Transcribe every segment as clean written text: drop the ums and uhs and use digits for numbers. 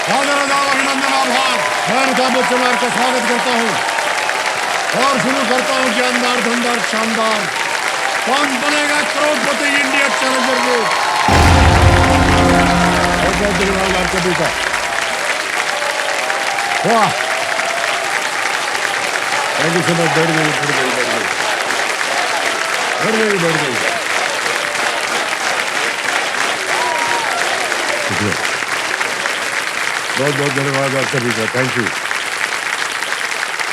आदरदार अभिनंदन आभार। मैं अमिताभ बच्चन का स्वागत करता हूँ और शुरू करता हूँ जानदार धनदार शानदार कौन बनेगा करोड़पति इंडिया चैलेंजर में। बहुत बहुत धन्यवाद आपका बेटा। वाह, थैंक यू सो मच। बढ़ गई। बहुत बहुत धन्यवाद आप सभी का, थैंक यू।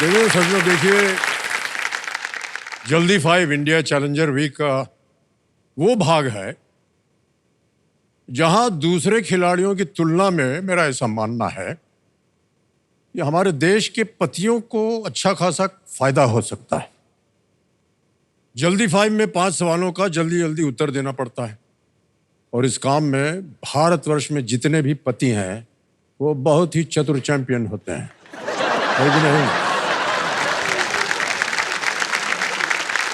देखिए सच में, देखिए जल्दी 5 इंडिया चैलेंजर वीक का वो भाग है जहां दूसरे खिलाड़ियों की तुलना में मेरा ऐसा मानना है कि हमारे देश के पतियों को अच्छा खासा फायदा हो सकता है। जल्दी 5 में 5 सवालों का जल्दी जल्दी उत्तर देना पड़ता है और इस काम में भारतवर्ष में जितने भी पति हैं वो बहुत ही चतुर चैंपियन होते हैं, है कि नहीं?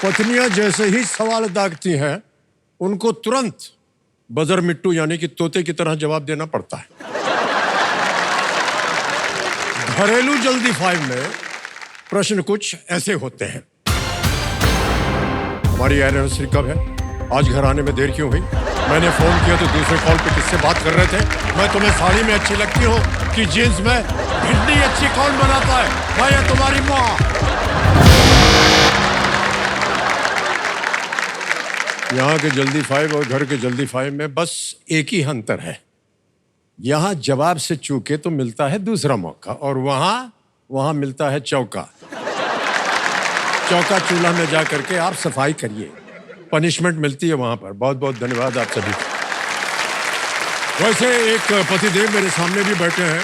पत्नियां जैसे ही सवाल दागती हैं उनको तुरंत बजर मिट्टू यानी कि तोते की तरह जवाब देना पड़ता है। घरेलू जल्दी 5 में प्रश्न कुछ ऐसे होते हैं। हमारी एनिवर्सरी कब है? आज घर आने में देर क्यों हुई? मैंने फोन किया तो दूसरे कॉल पे किससे बात कर रहे थे? मैं तुम्हें साड़ी में अच्छी लगती हूँ कि जींस में? भिंडी अच्छी कौन बनाता है, मैं या तुम्हारी माँ? यहाँ के जल्दी 5 और घर के जल्दी 5 में बस एक ही अंतर है। यहाँ जवाब से चूके तो मिलता है दूसरा मौका और वहां मिलता है चौका। चौका चूल्हा में जा करके आप सफाई करिए, पनिशमेंट मिलती है वहां पर। बहुत बहुत धन्यवाद आप सभी। वैसे एक पतिदेव मेरे सामने भी बैठे हैं।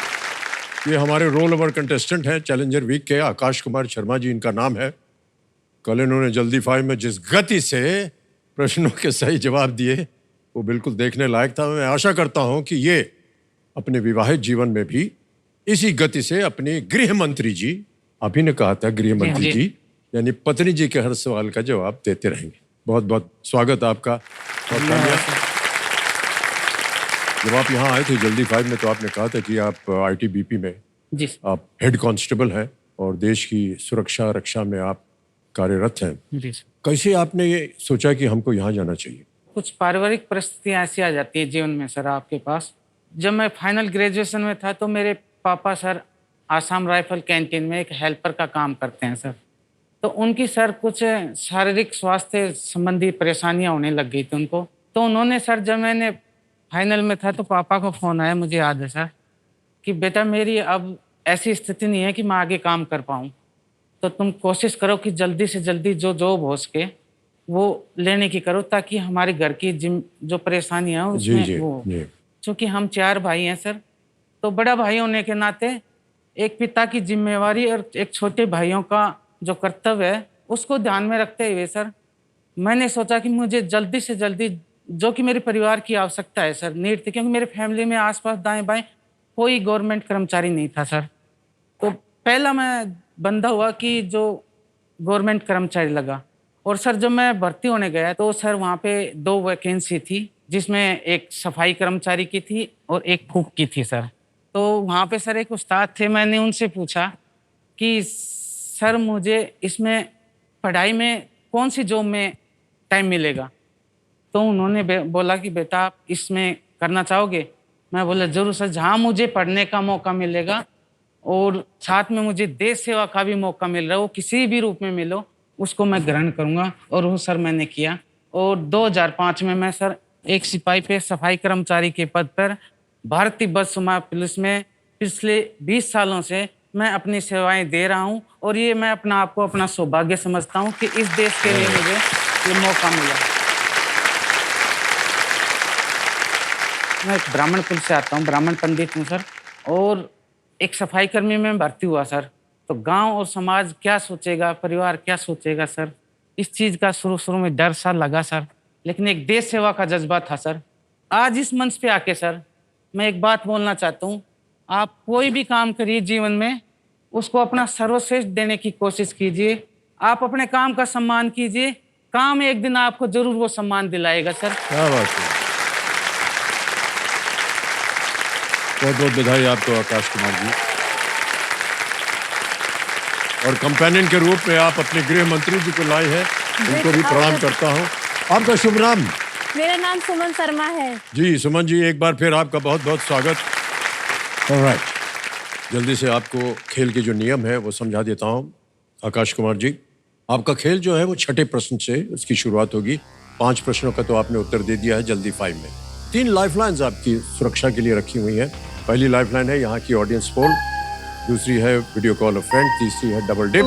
ये हमारे रोल ओवर कंटेस्टेंट हैं चैलेंजर वीक के, आकाश कुमार शर्मा जी इनका नाम है। कल इन्होंने जल्दी 5 में जिस गति से प्रश्नों के सही जवाब दिए वो बिल्कुल देखने लायक था। मैं आशा करता हूं कि ये अपने विवाहित जीवन में भी इसी गति से अपनी गृह मंत्री जी, अभी ने कहा था गृह मंत्री जी यानी पत्नी जी के हर सवाल का जवाब देते रहेंगे। बहुत बहुत स्वागत आपका। और जब आप यहाँ आए थे जल्दी 5 में तो आपने कहा था कि आप आईटीबीपी में आप हेड कांस्टेबल हैं और देश की सुरक्षा रक्षा में आप कार्यरत हैं। कैसे आपने ये सोचा कि हमको यहाँ जाना चाहिए? कुछ पारिवारिक परिस्थितियाँ ऐसी आ जाती है जीवन में सर आपके पास। जब मैं फाइनल ग्रेजुएशन में था तो मेरे पापा सर आसाम राइफल कैंटीन में एक हेल्पर का काम करते हैं सर। तो उनकी सर कुछ शारीरिक स्वास्थ्य संबंधी परेशानियां होने लग गई थी उनको। तो उन्होंने सर, जब मैंने फाइनल में था तो पापा को फ़ोन आया, मुझे याद है सर, कि बेटा मेरी अब ऐसी स्थिति नहीं है कि मैं आगे काम कर पाऊँ, तो तुम कोशिश करो कि जल्दी से जल्दी जो जॉब हो सके वो लेने की करो ताकि हमारे घर की जो परेशानियाँ हैं उसमें वो। चूँकि हम 4 भाई हैं सर, तो बड़ा भाई होने के नाते एक पिता की जिम्मेवारी और एक छोटे भाइयों का जो कर्तव्य है उसको ध्यान में रखते हुए सर मैंने सोचा कि मुझे जल्दी से जल्दी, जो कि मेरे परिवार की आवश्यकता है सर, नीड थी, क्योंकि मेरे फैमिली में आसपास दाएं बाएं कोई गवर्नमेंट कर्मचारी नहीं था सर। तो पहला मैं बंदा हुआ कि जो गवर्नमेंट कर्मचारी लगा। और सर जब मैं भर्ती होने गया तो सर वहाँ पे 2 वैकेंसी थी, जिसमें एक सफाई कर्मचारी की थी और एक कुक की थी सर। तो वहाँ पे सर एक उस्ताद थे, मैंने उनसे पूछा कि सर मुझे इसमें पढ़ाई में कौन सी जॉब में टाइम मिलेगा? तो उन्होंने बोला कि बेटा आप इसमें करना चाहोगे? मैं बोला जरूर सर, जहाँ मुझे पढ़ने का मौका मिलेगा और साथ में मुझे देश सेवा का भी मौका मिल रहा है, वो किसी भी रूप में मिलो उसको मैं ग्रहण करूँगा। और वो सर मैंने किया। और 2005 में मैं सर एक सिपाही पे सफाई कर्मचारी के पद पर भारतीय बस समाज पुलिस में पिछले 20 सालों से मैं अपनी सेवाएं दे रहा हूं। और ये मैं अपना आपको अपना सौभाग्य समझता हूं कि इस देश के लिए मुझे ये मौका मिला। मैं एक ब्राह्मण कुल से आता हूं, ब्राह्मण पंडित हूं सर, और एक सफाई कर्मी में भर्ती हुआ सर। तो गांव और समाज क्या सोचेगा, परिवार क्या सोचेगा सर, इस चीज़ का शुरू में डर सा लगा सर, लेकिन एक देश सेवा का जज्बा था सर। आज इस मंच पे आके सर मैं एक बात बोलना चाहता हूँ, आप कोई भी काम करिए जीवन में उसको अपना सर्वश्रेष्ठ देने की कोशिश कीजिए। आप अपने काम का सम्मान कीजिए, काम एक दिन आपको जरूर वो सम्मान दिलाएगा सर। क्या बात है। बहुत बहुत बधाई आपको आकाश कुमार जी। और कंपेनियन के रूप में आप अपने गृह मंत्री जी को लाए हैं, उनको भी प्रणाम करता हूँ। आपका शुभ नाम? मेरा नाम सुमन शर्मा है। जी सुमन जी, एक बार फिर आपका बहुत बहुत स्वागत। ऑलराइट, जल्दी से आपको खेल के जो नियम है वो समझा देता हूँ। आकाश कुमार जी, आपका खेल जो है वो छठे प्रश्न से उसकी शुरुआत होगी। 5 प्रश्नों का तो आपने उत्तर दे दिया है जल्दी 5 में। 3 लाइफलाइंस आपकी सुरक्षा के लिए रखी हुई हैं। पहली लाइफलाइन है यहाँ की ऑडियंस पोल, दूसरी है वीडियो कॉल ऑफ फ्रेंड, तीसरी है डबल डिप।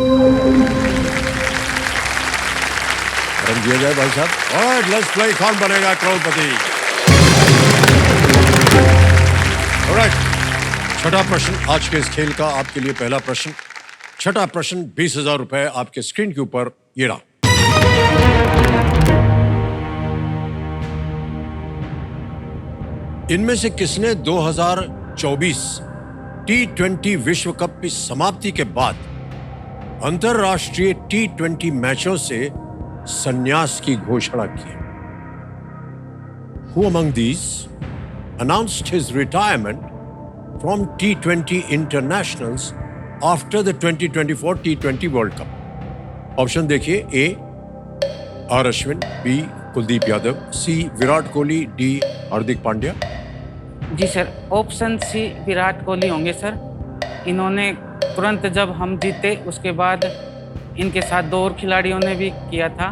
रन दिया जाए भाई साहब। Alright, let's play. Kaun Banega Crorepati? Alright, छठा प्रश्न आज के इस खेल का आपके लिए पहला प्रश्न। छठा प्रश्न 20,000 रुपए आपके स्क्रीन के ऊपर ये रहा। इनमें से किसने 2024 T20 विश्व कप की समाप्ति के बाद अंतरराष्ट्रीय T20 मैचों से संन्यास की घोषणा की? Who among these announced his retirement from T20 internationals after the 2024 T20 World Cup? Option देखिए। A R Ashwin, B Kuldeep Yadav, C Virat Kohli, D Hardik Pandya. जी sir, option C Virat Kohli होंगे सर। इन्होंने तुरंत जब हम जीते उसके बाद इनके साथ 2 और खिलाड़ियों ने भी किया था,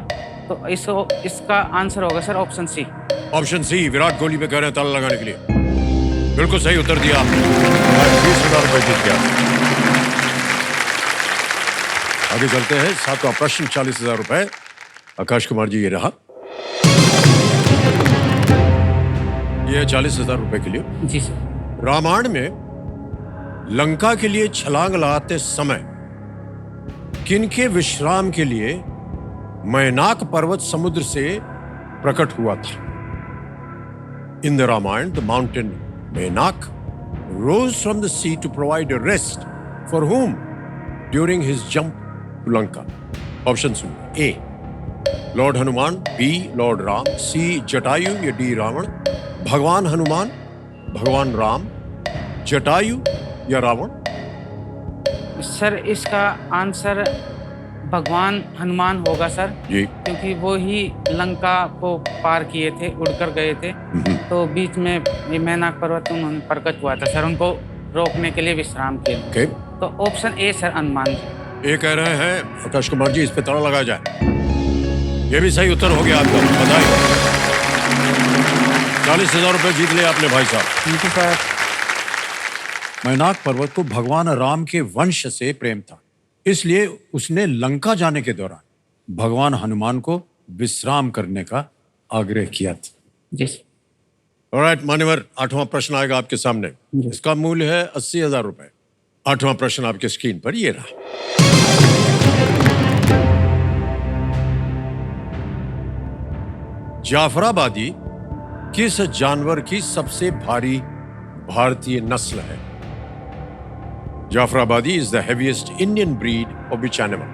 तो इसका आंसर होगा sir option C. Option C Virat Kohli पे कह रहे हैं ताला लगाने के लिए। बिल्कुल सही उत्तर दिया आपने। 20,000 रुपए जीत गया। आगे चलते हैं। 7वां प्रश्न 40,000 रुपए। आकाश कुमार जी ये रहा। ये 40,000 रुपए के लिए। जी सर। रामायण में लंका के लिए छलांग लगाते समय किनके विश्राम के लिए मैनाक पर्वत समुद्र से प्रकट हुआ था? In the Ramayana the mountain Mainak rose from the sea to provide a rest for whom during his jump to Lanka? Option सुनिए। A lord Hanuman, B lord Ram, C Jatayu या डी रावण। भगवान हनुमान, भगवान राम, जटायु या रावण? सर इसका आंसर भगवान हनुमान होगा सर जी, क्योंकि वो ही लंका को पार किए थे, उड़कर गए थे, तो बीच में ये मैनाक पर्वत उन्होंने प्रकट हुआ था सर, उनको रोकने के लिए विश्राम किए। ओके। तो option A sir Hanuman ji. ये कह रहे हैं आकाश कुमार जी, इस पे ताला लगाया जाए। ये भी सही उत्तर हो गया आपका, बधाई। 40,000 रुपए जीत लिया आपने भाई साहब। Thank you sir. मैनाक पर्वत को भगवान राम के वंश से प्रेम था, इसलिए उसने लंका जाने के दौरान भगवान हनुमान को विश्राम करने का आग्रह किया था। जी सर। ऑलराइट मान्यवर, 8वां प्रश्न आएगा आपके सामने। इसका मूल्य है 80,000 रुपए। 8वां प्रश्न आपके स्क्रीन पर ये रहा। जाफराबादी किस जानवर की सबसे भारी भारतीय नस्ल है? Jafarabadi is the heaviest Indian breed of which animal?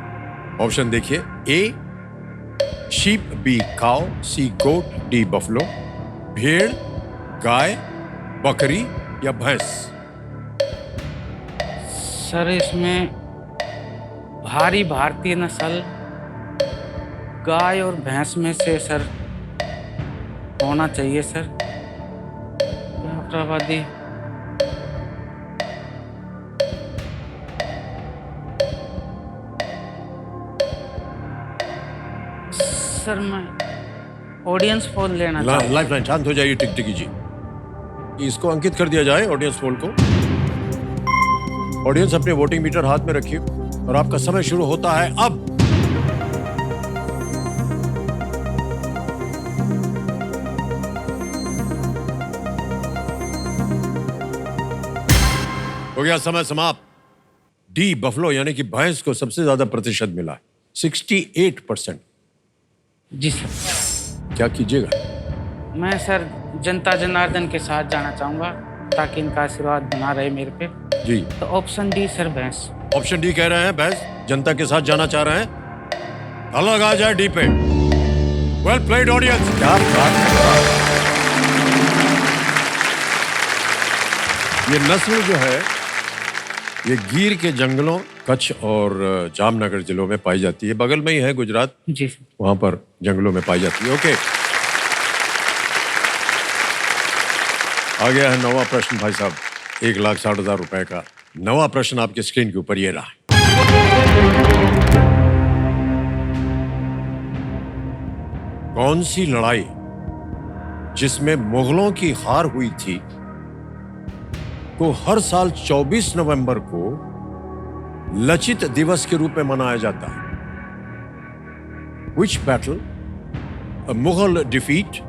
Option देखिए। A sheep, B cow, C goat, D buffalo. भेड़, गाय, बकरी या भैंस? सर इसमें भारी भारतीय नस्ल गाय और भैंस में से सर होना चाहिए सर। जाफराबादी सर, मैं ऑडियंस पोल लेना चाहता हूं। लाइफलाइन शांत हो जाइए टिकटिकी जी। इसको अंकित कर दिया जाए ऑडियंस पोल को। ऑडियंस अपने वोटिंग मीटर हाथ में रखिए और आपका समय शुरू होता है अब। हो गया समय समाप्त। डी बफलो यानी कि भैंस को सबसे ज्यादा प्रतिशत मिला है, 68%। जी सर। क्या कीजिएगा? मैं सर जनता जनार्दन के साथ जाना चाहूंगा ताकि इनका आशीर्वाद बना रहे मेरे पे। जी, तो ऑप्शन डी सर भैंस। ऑप्शन डी कह रहे हैं भैंस, जनता के साथ जाना चाह रहे हैं। ताला लगाया जाए डी पे। Well played audience. क्या बात है। ये नस्ल जो है ये गिर के जंगलों, कच्छ और जामनगर जिलों में पाई जाती है। बगल में ही है गुजरात, जी सर। वहां पर जंगलों में पाई जाती है। ओके, आ गया है नवा प्रश्न भाई साहब, 1,60,000 रुपए का नवा प्रश्न आपके स्क्रीन के ऊपर ये रहा। कौन सी लड़ाई जिसमें मुगलों की हार हुई थी को हर साल 24 नवंबर को लचित दिवस के रूप में मनाया जाता है? Which battle, a Mughal defeat,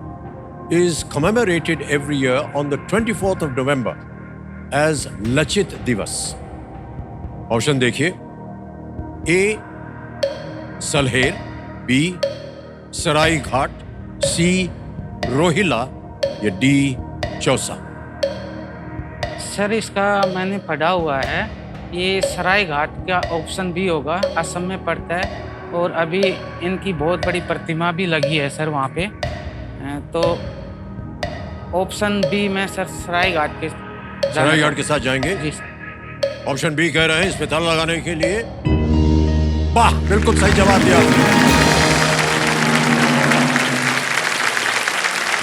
is commemorated every year on the 24th of November as Lachit दिवस? ऑप्शन देखिए, ए सलहेर, बी सराई घाट, सी रोहिला या डी चौसा? सर इसका मैंने पढ़ा हुआ है, ये सराय घाट का ऑप्शन भी होगा, असम में पड़ता है और अभी इनकी बहुत बड़ी प्रतिमा भी लगी है सर वहाँ पे। तो ऑप्शन बी में सर सराय घाट के साथ जाएंगे? जी सर। ऑप्शन बी कह रहे हैं, इस पे ताला लगाने के लिए। वाह, बिल्कुल सही जवाब दिया।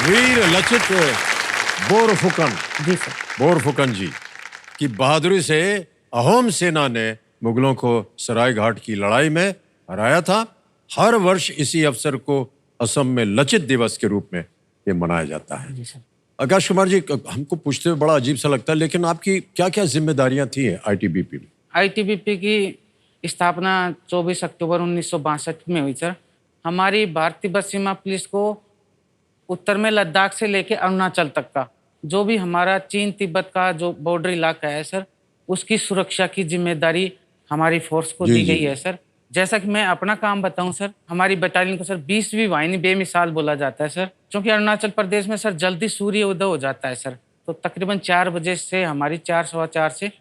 वीर लचित बोरफुकन, जी सर, बोरफुकन जी की बहादुरी से अहोम सेना ने मुगलों को सराय घाट की लड़ाई में हराया था। हर वर्ष इसी अवसर को असम में लचित दिवस के रूप में ये मनाया जाता है। जी सर। आकाश कुमार जी, हमको पूछते हुए बड़ा अजीब सा लगता है, लेकिन आपकी क्या क्या जिम्मेदारियां थी आईटीबीपी में? आईटीबीपी की स्थापना 24 अक्टूबर 1962 में हुई सर। हमारी भारतीय पश्चिम सीमा पुलिस को उत्तर में लद्दाख से लेकर अरुणाचल तक का जो भी हमारा चीन तिब्बत का जो बॉर्डर इलाका है सर, उसकी सुरक्षा की जिम्मेदारी हमारी फोर्स को दी गई है सर। जैसा कि मैं अपना काम बताऊं सर, हमारी बटालियन को सर 20वीं वाहिनी बेमिसाल बोला जाता है सर, क्योंकि अरुणाचल प्रदेश में सर जल्दी सूर्य उदय हो जाता है सर। तो तकरीबन 4 बजे से हमारी 4 सवा 4 से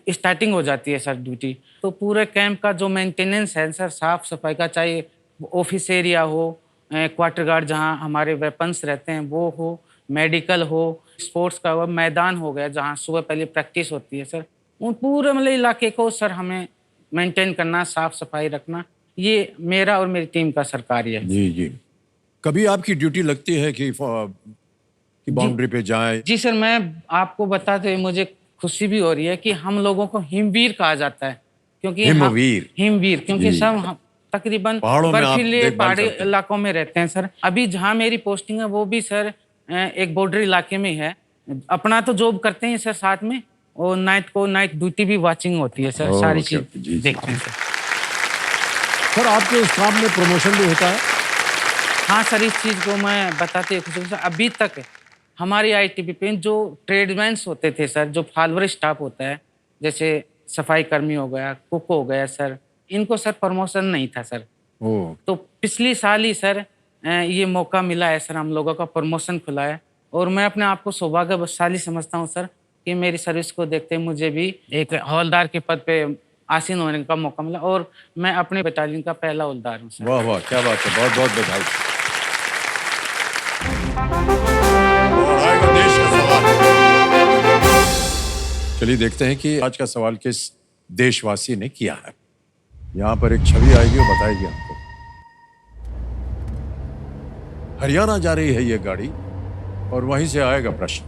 स्टार्टिंग हो जाती है सर ड्यूटी। तो पूरे कैंप का जो मेंटेनेंस है सर, साफ सफाई का, चाहे ऑफिस एरिया हो, क्वार्टर गार्ड जहाँ हमारे वेपन्स रहते हैं वो हो, मेडिकल हो, स्पोर्ट्स का मैदान हो गया जहाँ सुबह पहले प्रैक्टिस होती है सर, उन पूरे मतलब इलाके को सर हमें मेंटेन करना, साफ सफाई रखना, ये मेरा और मेरी टीम का सर कार्य है। जी जी। कभी आपकी ड्यूटी लगती है कि बाउंड्री पे जाए? जी सर, मैं आपको बताते हुए मुझे खुशी भी हो रही है कि हम लोगों को हिमवीर कहा जाता है, क्योंकि हिमवीर क्योंकि सब हम तकरीबन बर्फीले पहाड़ी इलाकों में रहते हैं सर। अभी जहाँ मेरी पोस्टिंग है वो भी सर एक बॉर्डर इलाके में है। अपना तो जॉब करते हैं सर साथ में, और नाइट ड्यूटी भी वाचिंग होती है सर, सारी चीज देखते हैं सर। आपके इस काम में प्रमोशन भी होता है? हाँ सर, इस चीज को मैं बताते हैं। अभी तक हमारी आईटीबीपी में जो ट्रेडमैन्स होते थे सर, जो फॉलोअर स्टाफ होता है, जैसे सफाई कर्मी हो गया, कुक हो गया सर, इनको सर प्रमोशन नहीं था सर। तो पिछली साल ही सर ये मौका मिला है सर, हम लोगों का प्रमोशन खुला है, और मैं अपने आप को सौभाग्यशाली समझता हूँ सर कि मेरी सर्विस को देखते हुए मुझे भी एक हवलदार के पद पे आसीन होने का मौका मिला, और मैं अपने बटालियन का पहला हवलदार हूँ सर। वाह वाह, क्या बात है, बहुत बहुत बधाई। और आएगा देश का सवाल। चलिए देखते हैं कि आज का सवाल किस देशवासी ने किया है। यहाँ पर एक छवि आएगी और बताएगी आपको। हरियाणा जा रही है ये गाड़ी और वहीं से आएगा प्रश्न।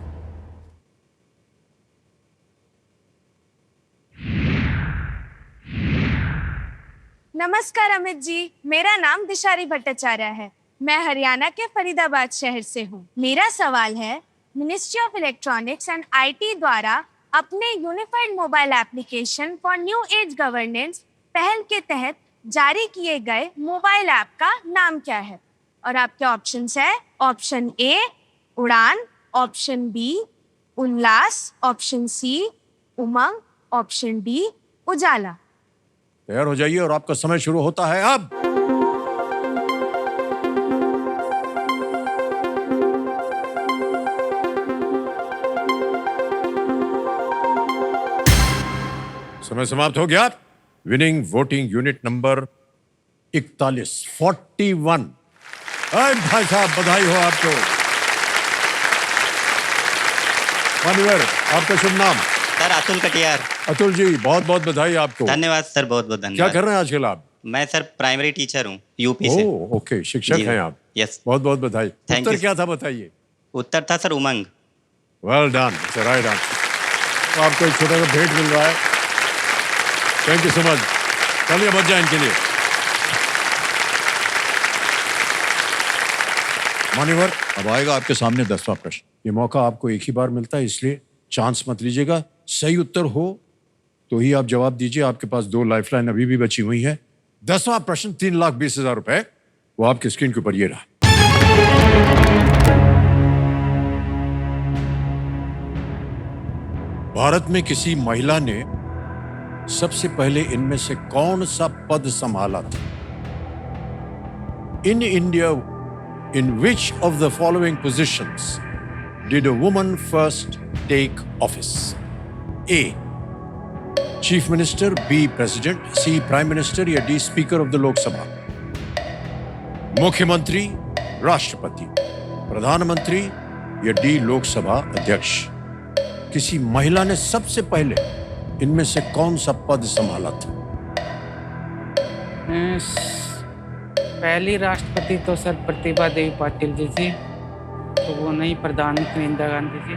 नमस्कार अमित जी, मेरा नाम दिशारी भट्टाचार्य है। मैं हरियाणा के फरीदाबाद शहर से हूँ। मेरा सवाल है, ministry of electronics and IT द्वारा अपने unified mobile application for new age governance पहल के तहत जारी किए गए मोबाइल ऐप का नाम क्या है? और आपके ऑप्शंस है, ऑप्शन ए उड़ान, ऑप्शन बी उल्लास, ऑप्शन सी उमंग, ऑप्शन डी उजाला। तैयार हो जाइए और आपका समय शुरू होता है अब। समय समाप्त हो गया। विनिंग वोटिंग यूनिट नंबर 41 भाई साहब, बधाई हो आपको। मान्यवर आपका शुभ नाम? सर अतुल कटियार। अतुल जी, बहुत बहुत बधाई आपको। धन्यवाद सर, बहुत बहुत क्या धन्यवाद। कर रहे हैं आजकल आप? मैं सर प्राइमरी टीचर हूँ यूपी से। ओह ओके, शिक्षक जी, हैं आप। यस। बहुत बहुत बधाई। Thank उत्तर you, क्या था बताइए? उत्तर था sir Umang. Well done, it's right answer. तो आपको एक छोटा सा भेंट मिल रहा है। Thank you so much. चलिए बच जाए इनके लिए। मान्यवर, अब आएगा आपके सामने 10वां प्रश्न। ये मौका आपको एक ही बार मिलता है, इसलिए चांस मत लीजिएगा। सही उत्तर हो तो ही आप जवाब दीजिए। आपके पास 2 लाइफलाइन अभी भी बची हुई है। 10वां प्रश्न 3,20,000 रुपए, वो आपकी स्क्रीन के ऊपर ये रहा। भारत में किसी महिला ने सबसे पहले इनमें से कौन सा पद संभाला था? In India, in which of the following positions did a woman first take office? A. Chief Minister, B. President, C. Prime Minister या D. Speaker of the Lok Sabha? मुख्यमंत्री, राष्ट्रपति, प्रधानमंत्री या D. लोकसभा अध्यक्ष? किसी महिला ने सबसे पहले इनमें से कौन सा पद संभाला था? पहली राष्ट्रपति तो सर प्रतिभा देवी पाटिल जी थी, तो वो नहीं। प्रधानमंत्री इंदिरा गांधी जी।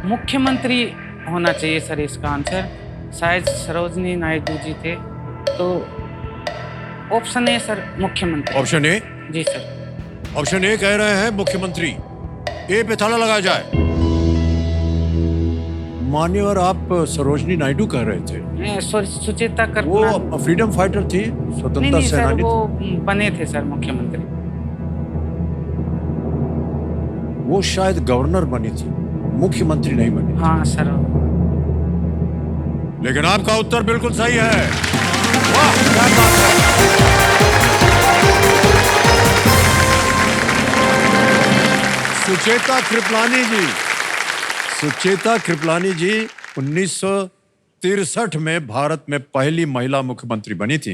मुख्यमंत्री होना चाहिए सर इसका आंसर, शायद सरोजनी नायडू जी थे। तो ऑप्शन ए सर, मुख्यमंत्री। Option A? जी सर। ऑप्शन ए कह रहे हैं मुख्यमंत्री। ए पे ताला लगाया जाए। मान्यवर, आप सरोजनी नायडू कह रहे थे। सॉरी, सुचेता वो कृपलानी। फ्रीडम फाइटर थी, नहीं स्वतंत्रता नहीं सर, सेनानी वो थी। बने थे सर मुख्यमंत्री। वो शायद गवर्नर बनी थी, मुख्यमंत्री नहीं बनी थी। हाँ सर। लेकिन आपका उत्तर बिल्कुल सही है। वाह, क्या बात है। सुचेता कृपलानी जी। सुचेता कृपलानी जी 1963 में भारत में पहली महिला मुख्यमंत्री बनी थी।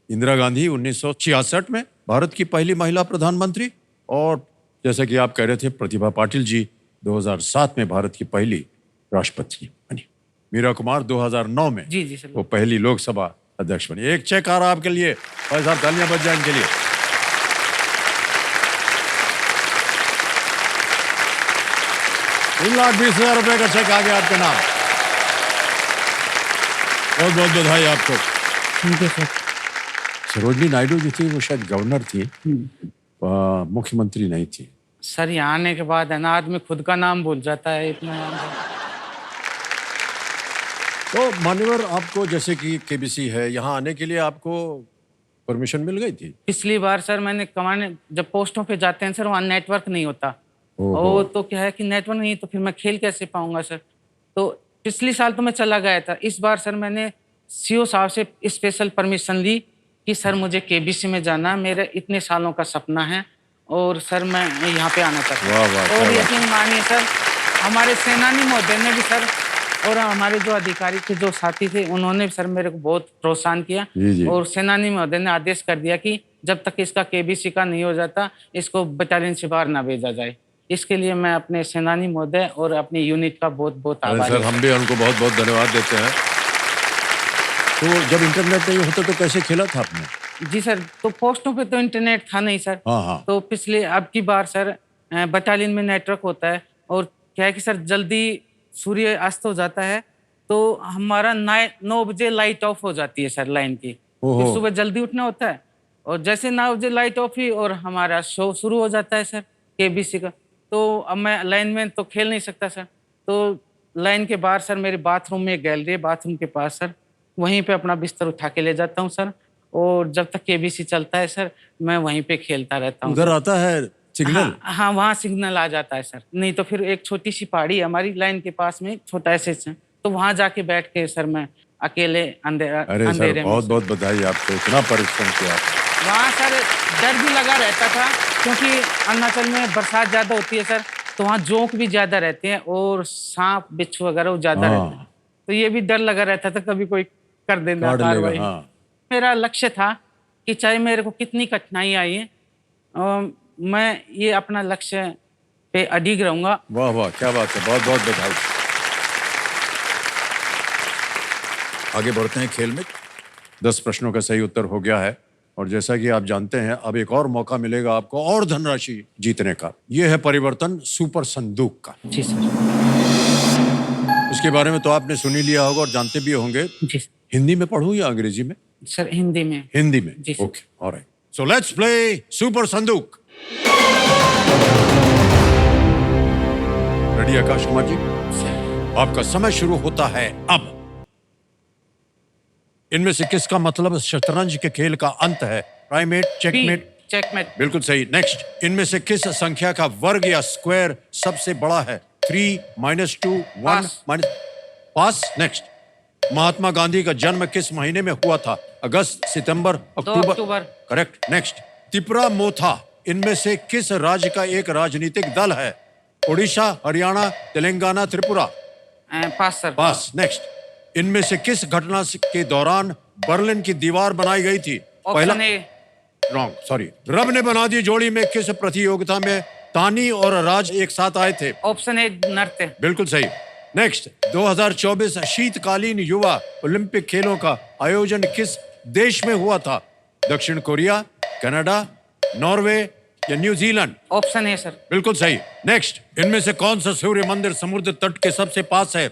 इंदिरा गांधी 1966 में भारत की पहली महिला प्रधानमंत्री, और जैसा कि आप कह रहे थे, प्रतिभा पाटिल जी 2007 में भारत की पहली राष्ट्रपति बनी। मीरा कुमार 2009 में जी जी सर। वो पहली लोकसभा अध्यक्ष बनी। एक चेक आ रहा आपके लिए, भाई साहब तालियां बज जाए इनके लिए। 3,20,000 रुपए का चेक आ गया आपके नाम। बहुत बहुत बधाई आपको। Thank you sir. Sarojini Naidu ji थी, वो शायद गवर्नर थी, मुख्यमंत्री नहीं थी। सर यहाँ आने के बाद है ना, आदमी खुद का नाम भूल जाता है, इतना नाम था। तो मान्यवर, आपको जैसे कि केबीसी है, यहाँ आने के लिए आपको परमिशन मिल गई थी? पिछली बार सर मैंने कमाने, जब पोस्टों पे जाते हैं सर, वहाँ नेटवर्क नहीं होता। ओहो। और तो क्या है कि नेटवर्क नहीं, तो फिर मैं खेल कैसे पाऊंगा सर। तो पिछली साल तो मैं चला गया था। इस बार सर मैंने सीओ साहब से स्पेशल परमिशन ली कि सर मुझे केबीसी में जाना, मेरे इतने सालों का सपना है और सर मैं यहाँ पे आना चाहता वाह, वाह, हूँ। क्या और बात यकीन मानिए सर, हमारे सेनानी महोदय ने भी सर, और हमारे जो अधिकारी थे, जो साथी थे, उन्होंने भी सर मेरे को बहुत प्रोत्साहन किया। जी, जी। और सेनानी महोदय ने आदेश कर दिया कि जब तक इसका केबीसी का नहीं हो जाता, इसको बटालियन से बाहर ना भेजा जाए। इसके लिए मैं अपने सेनानी महोदय और अपनी यूनिट का बहुत बहुत अरे आभारी सर, हूं। हम भी उनको बहुत बहुत धन्यवाद देते हैं। तो जब इंटरनेट नहीं होता तो कैसे खेला था आपने? जी सर, तो पोस्टों पे तो इंटरनेट था नहीं सर। हाँ हाँ। तो पिछले, अब की बार सर बटालियन में नेटवर्क होता है, और क्या है कि सर जल्दी सूर्य अस्त हो जाता है, तो हमारा 9 बजे लाइट ऑफ हो जाती है सर लाइन की। ओहो। फिर सुबह जल्दी उठना होता है, और जैसे 9 बजे लाइट ऑफ हुई और हमारा शो शुरू हो जाता है सर केबीसी का। तो अब मैं लाइन में तो खेल नहीं सकता सर। तो लाइन के बाहर सर मेरे बाथरूम में एक गैलरी है, बाथरूम के पास सर, वहीं पे अपना बिस्तर उठा के ले जाता हूँ सर। और जब तक केबीसी चलता है सर, मैं वहीं पे खेलता रहता हूँ। उधर आता है सिग्नल? हाँ, वहाँ सिग्नल आ जाता है सर। नहीं तो फिर एक छोटी सी पहाड़ी है हमारी लाइन के पास में, छोटा ऐसे से, तो वहाँ जाके बैठ के सर मैं अकेले अरे सर, अंधेरे में बहुत बहुत बधाई आपको, इतना परिश्रम किया। वहाँ सर डर भी लगा रहता था, क्योंकि अरुणाचल में बरसात ज्यादा होती है सर, तो वहाँ जोंक भी ज्यादा रहते हैं और सांप बिच्छू वगैरह ज्यादा हाँ। रहते हैं। तो ये भी डर लगा रहता था कभी कोई कर देना काट लेगा, कार्रवाई। हाँ। मेरा लक्ष्य था कि चाहे मेरे को कितनी कठिनाई आई है, मैं ये अपना लक्ष्य पे अडिग रहूंगा। वाह वाह, क्या बात है, बहुत बहुत बधाई। आगे बढ़ते हैं खेल में। 10 प्रश्नों का सही उत्तर हो गया है और जैसा कि आप जानते हैं अब एक और मौका मिलेगा आपको और धनराशि जीतने का। यह है परिवर्तन सुपर संदूक का। जी सर। इसके बारे में तो आपने सुन ही लिया होगा और जानते भी होंगे। जी हिंदी में पढ़ूं या अंग्रेजी में? सर, हिंदी में। हिंदी में। जी sir. Okay, alright. So let's play super संदूक। रेडी आकाश कुमार जी? आपका समय शुरू होता है अब। इनमें से किसका मतलब शतरंज के खेल का अंत है? Primate, checkmate? चेकमेट। बिल्कुल सही। नेक्स्ट, इनमें से किस संख्या का वर्ग या स्क्वायर सबसे बड़ा है? 3, -2, 1, पास। पास। नेक्स्ट, महात्मा गांधी का जन्म किस महीने में हुआ था? अगस्त, सितंबर, 2 अक्टूबर। करेक्ट। नेक्स्ट, तिपरा मोथा इनमें से किस राज्य का एक राजनीतिक दल है? उड़ीसा, हरियाणा, तेलंगाना, त्रिपुरा? पास सर। पास। नेक्स्ट, इनमें से किस घटना के दौरान बर्लिन की दीवार बनाई गई थी? Option A. Wrong, sorry. रब ने बना दी जोड़ी में किस प्रतियोगिता में तानी और राज एक साथ आए थे? ऑप्शन ए, नृत्य। बिल्कुल सही। नेक्स्ट, 2024 शीतकालीन युवा ओलंपिक खेलों का आयोजन किस देश में हुआ था? दक्षिण कोरिया, कनाडा, नॉर्वे या न्यूजीलैंड? Option A sir. बिल्कुल सही। नेक्स्ट, इनमें से कौन सा सूर्य मंदिर समुद्र तट के सबसे पास है?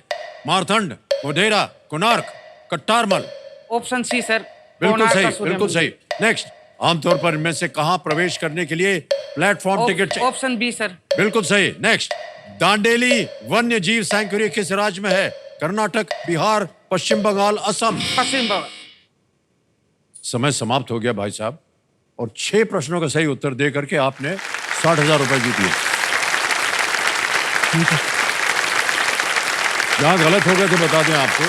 Marthand, Modhera, Konark, Katarmal? Option C sir. बिल्कुल कोणार्क सही, का सूर्य बिल्कुल मंदिर। सही। नेक्स्ट, आमतौर पर इनमें से कहां प्रवेश करने के लिए platform ticket option B sir. बिल्कुल सही। नेक्स्ट, दांडेली वन्य जीव सैंक्चुरी किस राज्य में है? कर्नाटक, बिहार, पश्चिम बंगाल, असम? पश्चिम बंगाल। समय समाप्त हो गया भाई साहब और 6 प्रश्नों का सही उत्तर दे करके आपने 60,000 रुपए जीत लिए। जहां गलत हो गए थे बता दें आपको।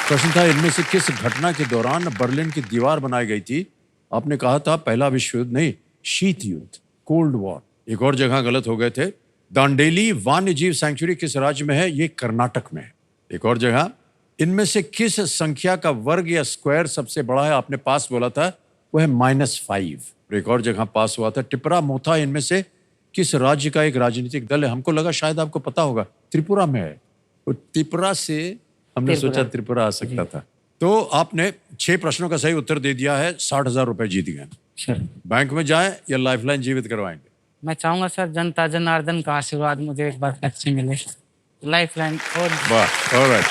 प्रश्न था इनमें से किस घटना के दौरान बर्लिन की दीवार बनाई गई थी? आपने कहा था पहला विश्व युद्ध नहीं, शीत युद्ध, कोल्ड वॉर। एक और जगह गलत हो गए थे। दांडेली वन्य जीव सैंक्चुरी किस राज्य में है? ये कर्नाटक में है। एक और जगह, इनमें से किस संख्या का वर्ग या स्क्वायर सबसे बड़ा है? आपने पास बोला था, वो है -5। एक और जगह पास हुआ था, टिपरा मोथा इनमें से किस राज्य का एक राजनीतिक दल है? हमको लगा शायद आपको पता होगा, त्रिपुरा में है। तो त्रिपुरा से हमने सोचा त्रिपुरा आ सकता था। तो आपने 6 प्रश्नों का सही उत्तर दे दिया है, 60,000 रुपए जीत गए। सर, बैंक में जाए या लाइफलाइन जीवित करवाएंगे? मैं चाहूंगा सर जनता जनार्दन का आशीर्वाद मुझे एक बार फिर से मिले। लाइफलाइन और वाह, ऑलराइट।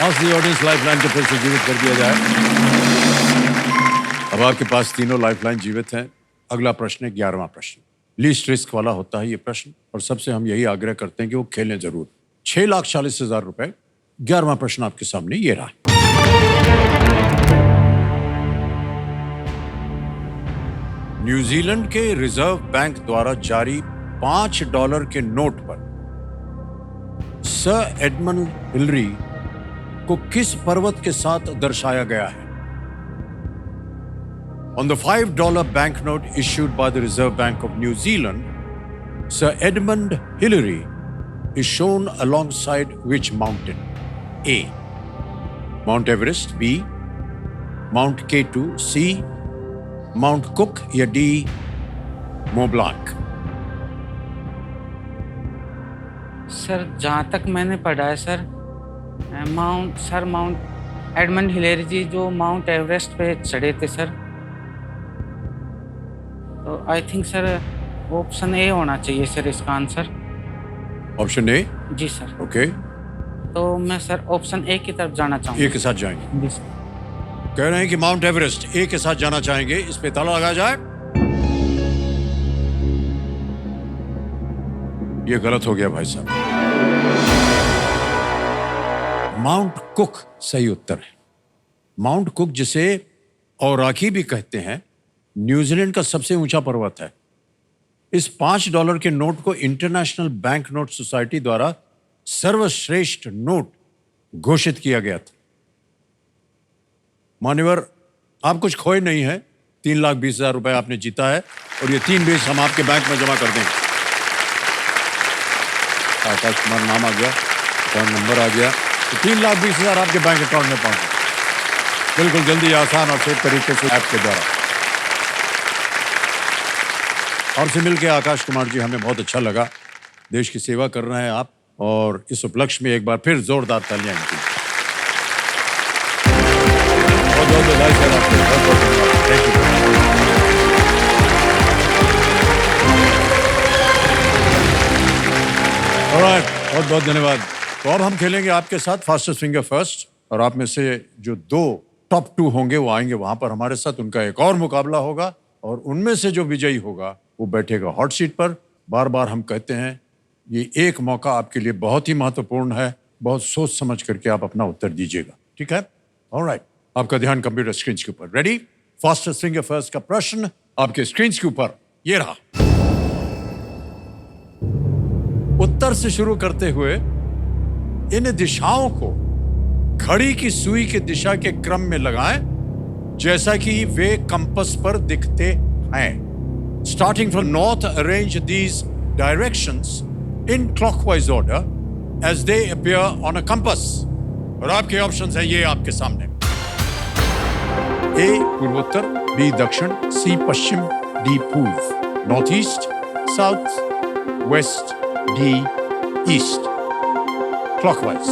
आज दी ऑडियंस लाइफलाइन को फिर से जीवित कर दिया जाए। अब आपके पास तीनों लाइफलाइन जीवित हैं। अगला प्रश्न है 11वां प्रश्न। लीस्ट रिस्क वाला होता है ये प्रश्न और सबसे हम यही आग्रह करते हैं कि वो खेलें जरूर। 6,40,000 रुपए। 11वां प्रश्न आपके सामने ये रहा। न्यूजीलैंड के रिजर्व बैंक द्वारा जारी $5 के नोट पर सर एडमंड हिलरी को किस पर्वत के साथ दर्शाया गया है? On the $5 banknote issued by the Reserve Bank of New Zealand, Sir Edmund Hillary is shown alongside which mountain? A. Mount Everest. B. Mount K2. C. Mount Cook या D. Mont Blanc? Sir जहाँ तक मैंने पढ़ा है sir, Mount Edmund Hillary ji जो Mount Everest पे चढ़े थे सर, तो I think sir option A होना चाहिए सर इसका आंसर। Option A? जी सर। ओके, तो मैं सर ऑप्शन ए की तरफ जाना ए चाहूँगा। के साथ जाएंगे। जी सर। कह रहे हैं कि माउंट एवरेस्ट ए के साथ जाना चाहेंगे। इस पे ताला लगाया जाए। ये गलत हो गया भाई साहब। माउंट कुक सही उत्तर है। माउंट कुक जिसे औराकी भी कहते हैं, न्यूजीलैंड का सबसे ऊंचा पर्वत है। इस $5 के नोट को इंटरनेशनल बैंक नोट सोसाइटी द्वारा सर्वश्रेष्ठ नोट घोषित किया गया था। मान्यवर, आप कुछ खोए नहीं है। 3,20,000 रुपए आपने जीता है और ये 3 बेच हम आपके बैंक में जमा कर देंगे। आकाश कुमार नाम आ गया, अकाउंट नंबर आ गया, तो 3,20,000 आपके बैंक अकाउंट में पहुंचे। बिल्कुल जल्दी, आसान और सेफ तरीके से ऐप के द्वारा। और से मिलकर आकाश कुमार जी हमें बहुत अच्छा लगा। देश की सेवा कर रहे हैं आप, और इस उपलक्ष्य में एक बार फिर जोरदार तालियां इनके लिए। बहुत बहुत बधाई सर आपको, बहुत बहुत धन्यवाद। Thank you. ऑलराइट, बहुत बहुत धन्यवाद। तो अब हम खेलेंगे आपके साथ फास्टेस्ट फिंगर फर्स्ट, और आप में से जो 2 टॉप 2 होंगे वो आएंगे वहां पर हमारे साथ, उनका एक और मुकाबला होगा, और उनमें से जो विजयी होगा वो बैठेगा हॉट सीट पर। बार बार हम कहते हैं ये एक मौका आपके लिए बहुत ही महत्वपूर्ण है, बहुत सोच समझ करके आप अपना उत्तर दीजिएगा, ठीक है? ऑलराइट, आपका ध्यान कंप्यूटर स्क्रीन के ऊपर। रेडी? फास्टेस्ट फिंगर फर्स्ट का प्रश्न आपके स्क्रीन के ऊपर ये रहा। उत्तर से शुरू करते हुए इन दिशाओं को घड़ी की सुई की दिशा के क्रम में लगाएं जैसा कि वे कंपास पर दिखते हैं। Starting from north, arrange these directions in clockwise order as they appear on a compass. और आपके ऑप्शंस हैं ये आपके सामने। A पूर्वोत्तर, B दक्षिण, C पश्चिम, D पूर्व, north east, south, west, D east, clockwise.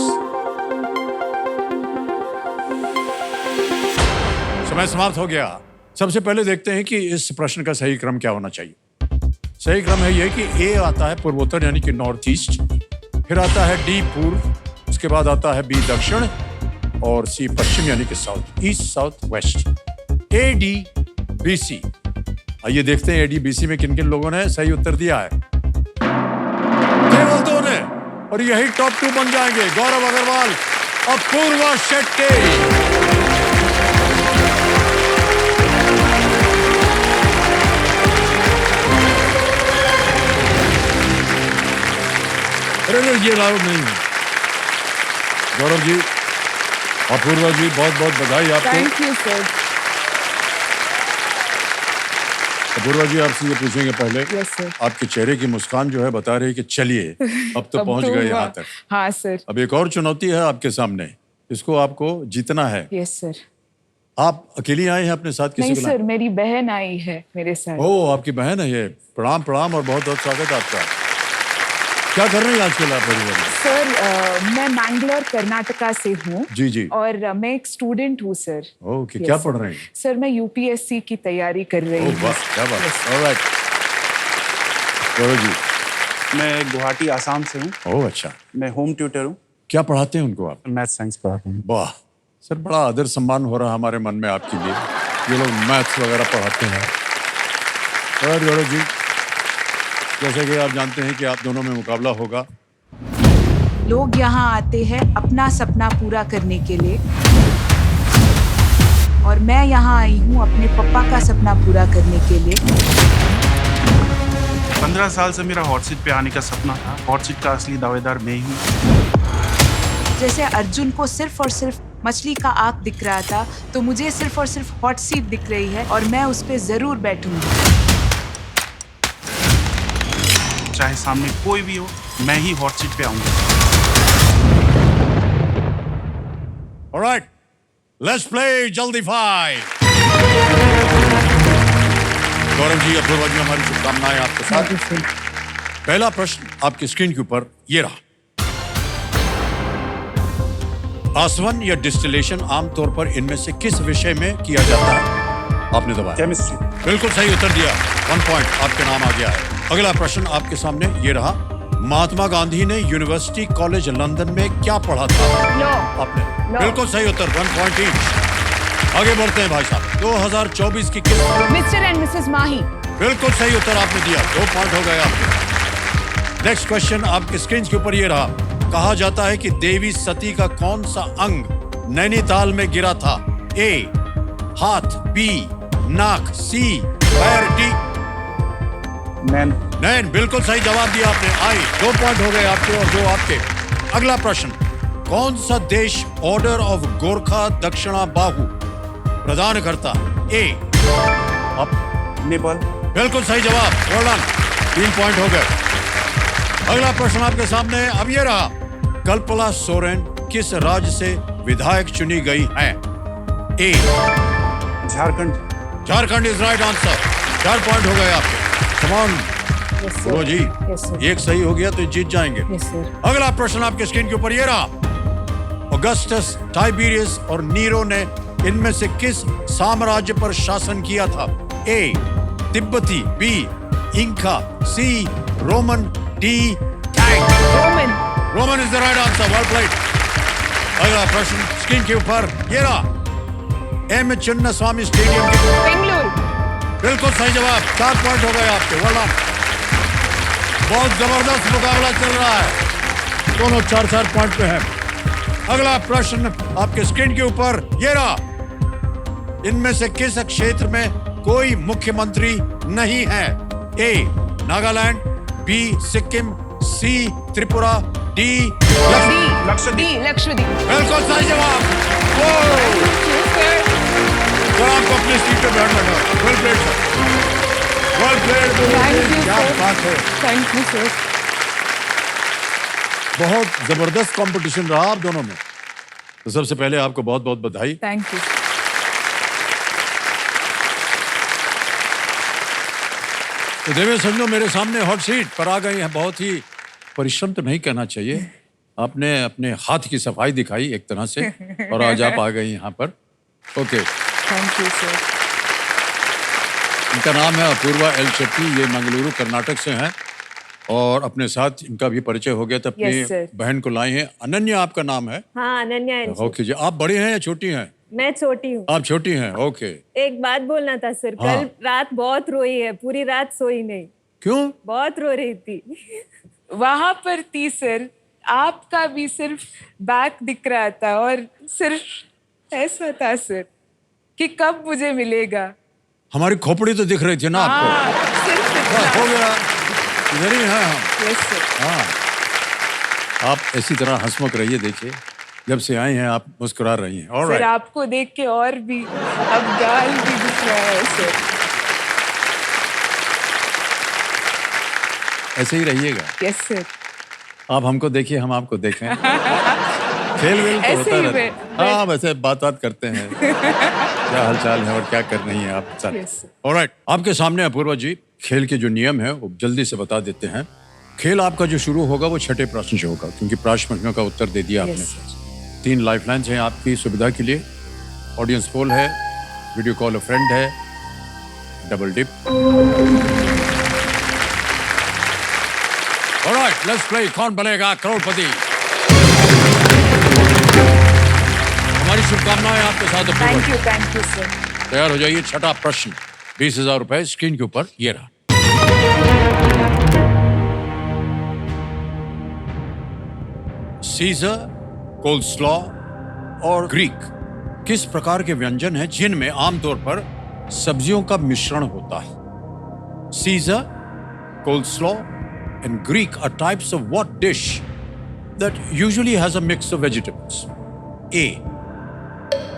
समय समाप्त हो गया। सबसे पहले देखते हैं कि इस प्रश्न का सही क्रम क्या होना चाहिए। सही क्रम है यह कि ए आता है पूर्वोत्तर यानी कि नॉर्थ ईस्ट, फिर आता है डी पूर्व, उसके बाद आता है बी दक्षिण, और सी पश्चिम यानी कि south east, south west. A D B C. आइए देखते हैं ए डी बी सी में किन किन लोगों ने सही उत्तर दिया है। केवल 2 ने, और यही टॉप 2 बन जाएंगे। गौरव अग्रवाल और पूर्वा शेट्टी। अरे ये लाभ नहीं। गौरव जी, अपूर्वा जी, बहुत बहुत बधाई आपको। Thank you sir. Apurva ji, आपसे ये पूछेंगे पहले, यस सर। आपके चेहरे की मुस्कान जो है बता रही है कि चलिए अब तो पहुंच गए यहाँ तक। हाँ सर। अब एक और चुनौती है आपके सामने, इसको आपको जीतना है। Yes sir. आप अकेली आए हैं अपने साथ, किसी नहीं को सर, मेरी बहन आई है मेरे साथ। ओह, आपकी बहन है ये। प्रणाम प्रणाम और बहुत बहुत स्वागत आपका। क्या कर रही हैं आजकल आप? सर मैं मैंगलोर कर्नाटका से हूँ। जी जी। और मैं एक स्टूडेंट हूँ सर। ओके, क्या पढ़ रहे हैं? सर मैं यूपीएससी की तैयारी कर रही हूँ। क्या बात। ऑलराइट। गौरव जी। मैं गुवाहाटी आसाम से हूँ। ओह अच्छा। मैं होम ट्यूटर हूँ। क्या पढ़ाते हैं उनको आप? मैथ साइंस पढ़ाता हूँ। वाह सर, बड़ा आदर सम्मान हो रहा है हमारे मन में आपके लिए। ये लोग मैथ्स वगैरह पढ़ाते हैं। और गौरव जी, जैसे कि आप जानते हैं कि आप दोनों में मुकाबला होगा। लोग यहाँ आते हैं अपना सपना पूरा करने के लिए, और मैं यहाँ आई हूँ अपने पापा का सपना पूरा करने के लिए। 15 साल से मेरा हॉट सीट पे आने का सपना था। हॉट सीट का असली दावेदार मैं ही हूँ। जैसे अर्जुन को सिर्फ और सिर्फ मछली का आँख दिख रहा था, तो मुझे सिर्फ और सिर्फ हॉट सीट दिख रही है, और मैं उस पे जरूर बैठूंगी। चाहे सामने कोई भी हो, मैं ही हॉट सीट पे आऊंगा। ऑलराइट, लेट्स प्ले जल्दी फाइव। गौरव जी, अपूर्वा जी, हमारी शुभकामनाएं आपके साथ। पहला प्रश्न आपकी स्क्रीन के ऊपर ये रहा। आसवन या डिस्टिलेशन आमतौर पर इनमें से किस विषय में किया जाता है? आपने दबाया। केमिस्ट्री। बिल्कुल सही उत्तर दिया। 1 पॉइंट आपके नाम आ गया है। अगला प्रश्न आपके सामने ये रहा। महात्मा गांधी ने यूनिवर्सिटी कॉलेज लंदन में क्या पढ़ा था? लॉ। आपने बिल्कुल सही उत्तर। 1 पॉइंट ईच। आगे बढ़ते हैं भाई साहब। 2024 की किस? मिस्टर एंड मिसेस माही। बिल्कुल सही उत्तर आपने दिया। 2 पॉइंट हो गए आपके। नेक्स्ट क्वेश्चन आपके स्क्रीन के ऊपर ये रहा। कहा जाता है कि देवी सती का कौन सा अंग नैनीताल में गिरा था? ए हाथ, बी नाक, सी पैर, डी नैन। बिल्कुल सही जवाब दिया आपने। आई 2 पॉइंट हो गए आपके और 2 आपके। अगला प्रश्न, कौन सा देश ऑर्डर ऑफ गोरखा दक्षिणा बाहु प्रदान करता? ए नेपाल। बिल्कुल सही जवाब। Well done. 3 पॉइंट हो गए। अगला प्रश्न आपके सामने अब ये रहा। कल्पना सोरेन किस राज्य से विधायक चुनी गई है? A Jharkhand. Jharkhand is right answer. 4 point हो गए आपके। Come on Yes, sir. बोलो जी, Yes, sir. एक सही हो गया तो जीत जाएंगे। Yes, sir. अगला प्रश्न आपके स्क्रीन के ऊपर ये रहा। ऑगस्टस, टाइबेरियस और नीरो ने इनमें से किस साम्राज्य पर शासन किया था? ए तिब्बती, B Inca, C Roman, D Tang. Roman. Roman is the right answer, well played. अगला प्रश्न स्क्रीन के ऊपर ये रहा। एम चिन्नास्वामी स्टेडियम के Bengaluru. बिल्कुल सही जवाब, 4 पॉइंट हो गए आपके, वेल डन। बहुत जबरदस्त मुकाबला चल रहा है, दोनों 4-4 पॉइंट पे हैं। अगला प्रश्न आपके स्क्रीन के ऊपर ये रहा। इनमें से किस क्षेत्र में कोई मुख्यमंत्री नहीं है? ए नागालैंड, बी सिक्किम, सी त्रिपुरा, डी लक्षद्वीप। Lakshadweep. बिल्कुल सही जवाब। तो आपको अपनी सीट पे बैठना है। Well played sir, well played. Thank you, क्या sir. बात है, Thank you, sir. बहुत जबरदस्त कंपटीशन रहा आप दोनों में। तो सबसे पहले आपको बहुत बहुत बधाई। Thank you. तो देवेश समझो मेरे सामने हॉट सीट पर आ गई हैं। बहुत ही परिश्रम तो नहीं करना चाहिए, आपने अपने हाथ की सफाई दिखाई एक तरह से, और आज आप आ गई यहाँ पर। Okay, Thank you, sir. इनका नाम है अपूर्वा एल शेट्टी, ये मंगलुरु कर्नाटक से हैं, और अपने साथ इनका भी परिचय हो गया तो अपनी Yes, sir. बहन को लाई हैं। अनन्या आपका नाम है? हाँ, अनन्या एनसी। ओके जी, आप बड़ी हैं या छोटी हैं? मैं छोटी हूँ। आप छोटी हैं, ओके। एक बात बोलना था सर, हाँ। कल रात बहुत रोई है, पूरी रात सोई नहीं, क्यों? बहुत रो रही थी। वहां पर थी सर, आपका भी सिर्फ बैक दिख रहा था और सिर्फ ऐसा था सर कि कब मुझे मिलेगा। हमारी खोपड़ी तो दिख रही थी ना आपको? हाँ, सिर्फ इतना। बस हो गया, इधर ही हैं हम। Yes, sir. हाँ, आप ऐसी तरह हंसमुख रहिए। देखिए, जब से आई हैं आप मुस्कुरा रही हैं। सर ऑलराइट, आपको देख के और भी अब गाल भी दिख रहा है सर। ऐसे ही रहिएगा। Yes sir. आप हमको देखिए, हम आपको देखें। खेल वेल तो ऐसे होता ही रहता है। मैं- हाँ, वैसे बात करते हैं। क्या हालचाल है और क्या कर रही हैं आप? Sir, Yes, sir. ऑलराइट, आपके सामने अपूर्वा जी खेल के जो नियम है वो जल्दी से बता देते हैं। खेल आपका जो शुरू होगा वो छठे प्रश्न से होगा, क्योंकि प्रश्नों का उत्तर दे दिया आपने। Yes, sir. 3 लाइफलाइंस हैं आपकी सुविधा के लिए। ऑडियंस पोल है, वीडियो कॉल अ फ्रेंड है, double dip. Alright, let's play Kaun Banega करोड़पति। हमारी शुभकामनाएं आपके साथ अपूर्वा। Thank you sir. तैयार हो जाइए। छठा प्रश्न, 20,000 रुपए स्क्रीन के ऊपर ये रहा। सीजर, कोल्स्लॉ और ग्रीक किस प्रकार के व्यंजन हैं जिनमें आमतौर पर सब्जियों का मिश्रण होता है? Caesar, coleslaw and Greek are types of what dish that usually has a mix of vegetables? A.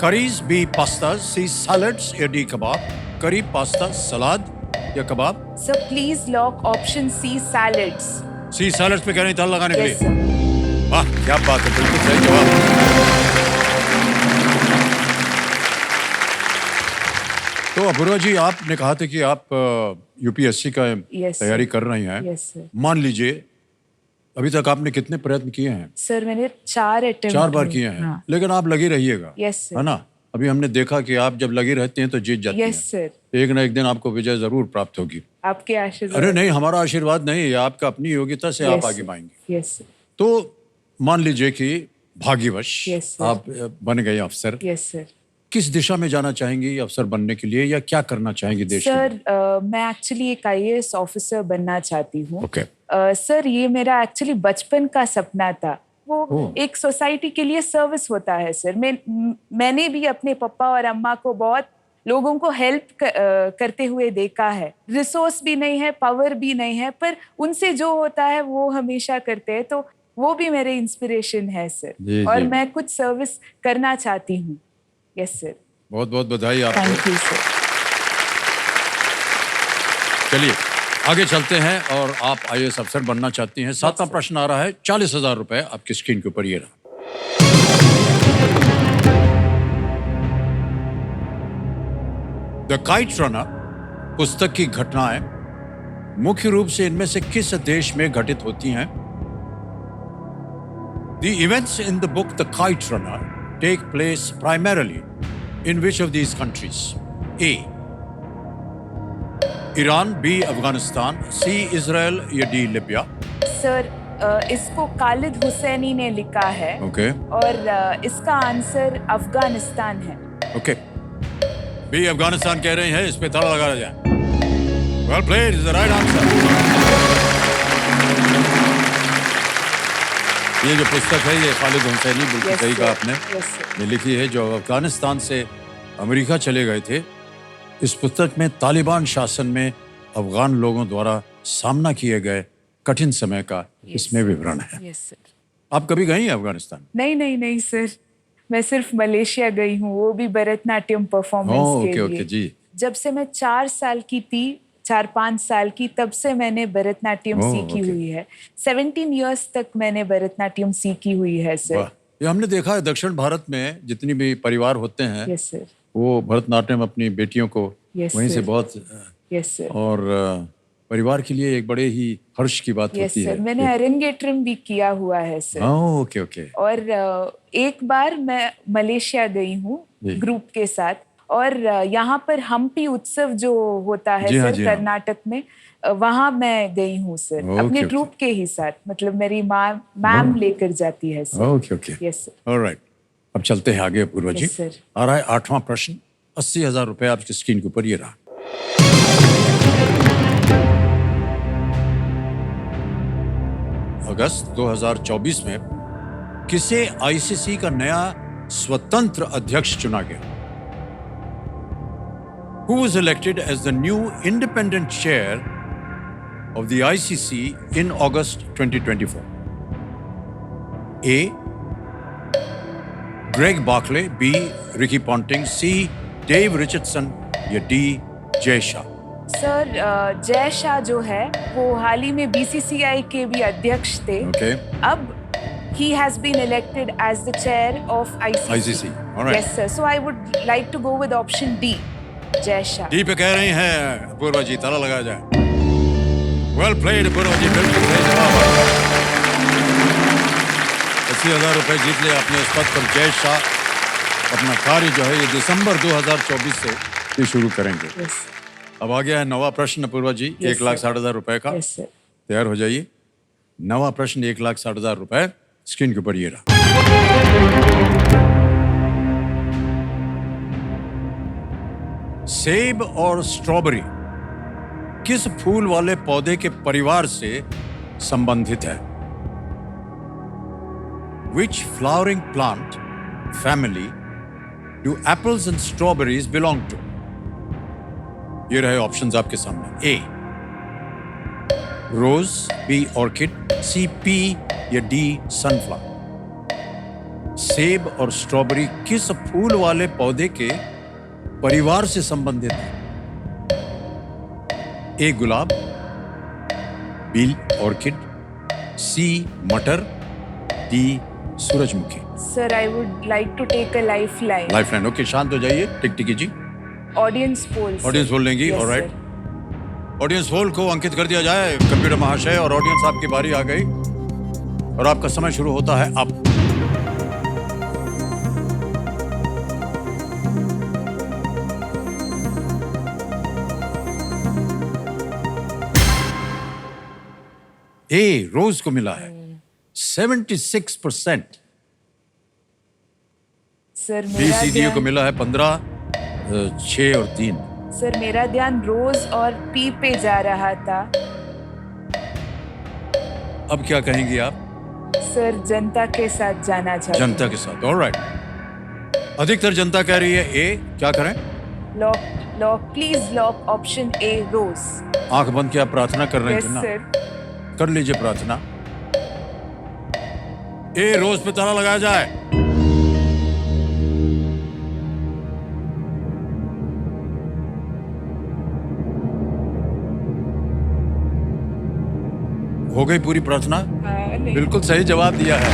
Curries, B. Pastas, C. Salads, या D. Kebab? Curry, pasta, salad या कबाब? Sir please lock option C salads. C. Salads पे कह रही तल लगाने के yes लिए। सर। वाह, क्या बात है, बिल्कुल सही जवाब। तो अपूर्वा जी, आपने कहा था कि आप यूपीएससी का Yes, sir. तैयारी कर रही हैं। Yes, sir. मान लीजिए अभी तक आपने कितने प्रयत्न किए हैं? सर मैंने 4 अटेम्प्ट 4 बार किए हैं। हाँ। लेकिन आप लगी रहिएगा। Yes, sir. है ना? अभी हमने देखा कि आप जब लगी रहती हैं तो जीत जाती यस हैं। सर। एक ना एक दिन आपको विजय जरूर प्राप्त होगी। आपके आशीर्वाद। अरे नहीं, हमारा आशीर्वाद नहीं, ये आपका अपनी योग्यता से आप आगे पाएंगे। Yes sir. तो मान लीजिए कि भाग्यवश Yes, sir. आप बन गए अफसर। Yes sir. किस दिशा में जाना चाहेंगी अफसर बनने के लिए, या क्या करना चाहेंगी देश के लिए? सर मैं एक्चुअली एक IAS ऑफिसर बनना चाहती हूँ। ओके। सर ये मेरा एक्चुअली बचपन का सपना था। वो ओह। एक सोसाइटी के लिए सर्विस होता है सर। मैंने भी अपने पापा और अम्मा को बहुत लोगों को हेल्प करते हुए देखा है। रिसोर्स भी नहीं है, पावर भी नहीं है, पर उनसे जो होता है वो हमेशा करते हैं, तो वो भी मेरे इंस्पिरेशन है सर। जी, और जी। मैं कुछ सर्विस करना चाहती हूँ। Yes sir. बहुत बहुत बधाई आपको। Thank you sir. चलिए आगे चलते हैं, और आप IAS अफसर बनना चाहती हैं। 7वां प्रश्न आ रहा है, 40,000 रुपए आपकी स्क्रीन के ऊपर ये रहा। द काइट रनर पुस्तक की घटनाएं मुख्य रूप से इनमें से किस देश में घटित होती हैं? The events in the book The Kite Runner take place primarily in which of these countries? A. Iran, B. Afghanistan, C. Israel या D. लिबिया? सर इसको खालिद हुसैनी ने लिखा है ओके और इसका आंसर अफगानिस्तान है। Okay B. अफगानिस्तान कह रहे हैं, इस पे ताला लगाया जाए। Well played, is the right answer. ये जो पुस्तक है ये खालिद हुसैनी, बिल्कुल Yes, सही कहा sir. आपने, Yes, sir. ने लिखी है, जो अफगानिस्तान से अमेरिका चले गए थे। इस पुस्तक में तालिबान शासन में अफगान लोगों द्वारा सामना किए गए कठिन समय का इसमें विवरण है। Yes sir. आप कभी गई हैं अफगानिस्तान? नहीं सर, मैं सिर्फ मलेशिया गई हूँ, वो भी भरतनाट्यम परफॉर्मेंस के ओके लिए। ओके जी। जब से मैं 4-5 साल की तब से मैंने भरतनाट्यम ओह, सीखी ओके। हुई है। 17 इयर्स तक मैंने भरतनाट्यम सीखी हुई है वाह, सर। ये हमने देखा है दक्षिण भारत में जितनी भी परिवार होते हैं यस सर। वो भरतनाट्यम अपनी बेटियों को Yes, वहीं से sir. बहुत यस सर। और परिवार के लिए एक बड़े ही हर्ष की बात यस होती है। सर, मैंने अरंगेट्रम भी किया हुआ है सर। ओके ओके और एक बार मैं मलेशिया गई हूँ जी। ग्रुप के साथ, और यहाँ पर हम्पी उत्सव जो होता है जी हाँ, सर जी हाँ। कर्नाटक में, वहाँ मैं गई हूँ सर ओके, अपने ओके। ग्रुप के ही साथ। मतलब मेरी मैम लेकर जाती है sir. Okay okay yes sir. Alright, अब चलते हैं आगे पूर्व जी। Yes, sir. आ रहा है 8वां प्रश्न। 80,000 रुपए आपकी स्क्रीन के ऊपर ये रहा। अगस्त 2024 में किसे आईसीसी का नया स्वतंत्र अध्यक्ष चुना गया? Who was elected as the new independent chair of the ICC in August 2024? A. Greg Barclay, B. Ricky Ponting, C. Dave Richardson या D. Jay Shah? Sir Jay Shah जो है वो हाल ही में बीसीसीआई के भी अध्यक्ष थे। Okay. अब he has been elected as the chair of ICC. ICC, all right. Yes sir. So I would like to go with option D, Jay Shah. D पे कह रही हैं पूर्वा जी, ताला लगाया जाए। वेल प्लेड पूर्वा जी, बिल्कुल सही जवाब। 80,000 रुपए जीत ले अपने इस पद पर जय शाह। अपना कार्य जो है ये दिसंबर 2024 से ये शुरू करेंगे। Yes. अब आ गया है 9वां प्रश्न पूर्वा जी, Yes, 1,60,000 रुपए का। Yes sir. तैयार हो जाइए। 9वां प्रश्न 1,60,000 रुपए, स्क्रीन के ऊपर ये रहा। सेब और स्ट्रॉबेरी किस फूल वाले पौधे के परिवार से संबंधित है? Which flowering plant family do apples and strawberries belong to? ये रहे ऑप्शंस आपके सामने। A. Rose, B. Orchid, C. Pea या D. सनफ्लावर? सेब और स्ट्रॉबेरी किस फूल वाले पौधे के परिवार से संबंधित है? A. Gulab, B. Orchid, C. मटर, D. सूरजमुखी? Sir, I would like to take a lifeline. Lifeline. Okay, शांत हो जाइए। टिकटिकी जी, Audience poll. sir. ऑडियंस बोल लेंगी। Yes, alright, sir. Audience poll को अंकित कर दिया जाए कंप्यूटर महाशय, और ऑडियंस आपकी बारी आ गई और आपका समय शुरू होता है अब। ए रोज को मिला है 76%। Sir, बी मेरा सी डी को ध्यान, मिला है 15, 6 और 3। सर मेरा ध्यान रोज और पी पे जा रहा था। अब क्या कहेंगी आप? सर जनता के साथ जाना चाहती जनता के साथ। ऑलराइट, अधिकतर जनता कह रही है ए। क्या करें? Lock lock please lock option A rose. आंख बंद किया, प्रार्थना कर रहे यस हैं ना? सर। कर लीजिए प्रार्थना। ए रोज पे ताला लगाया जाए। हो गई पूरी प्रार्थना? बिल्कुल सही जवाब दिया है।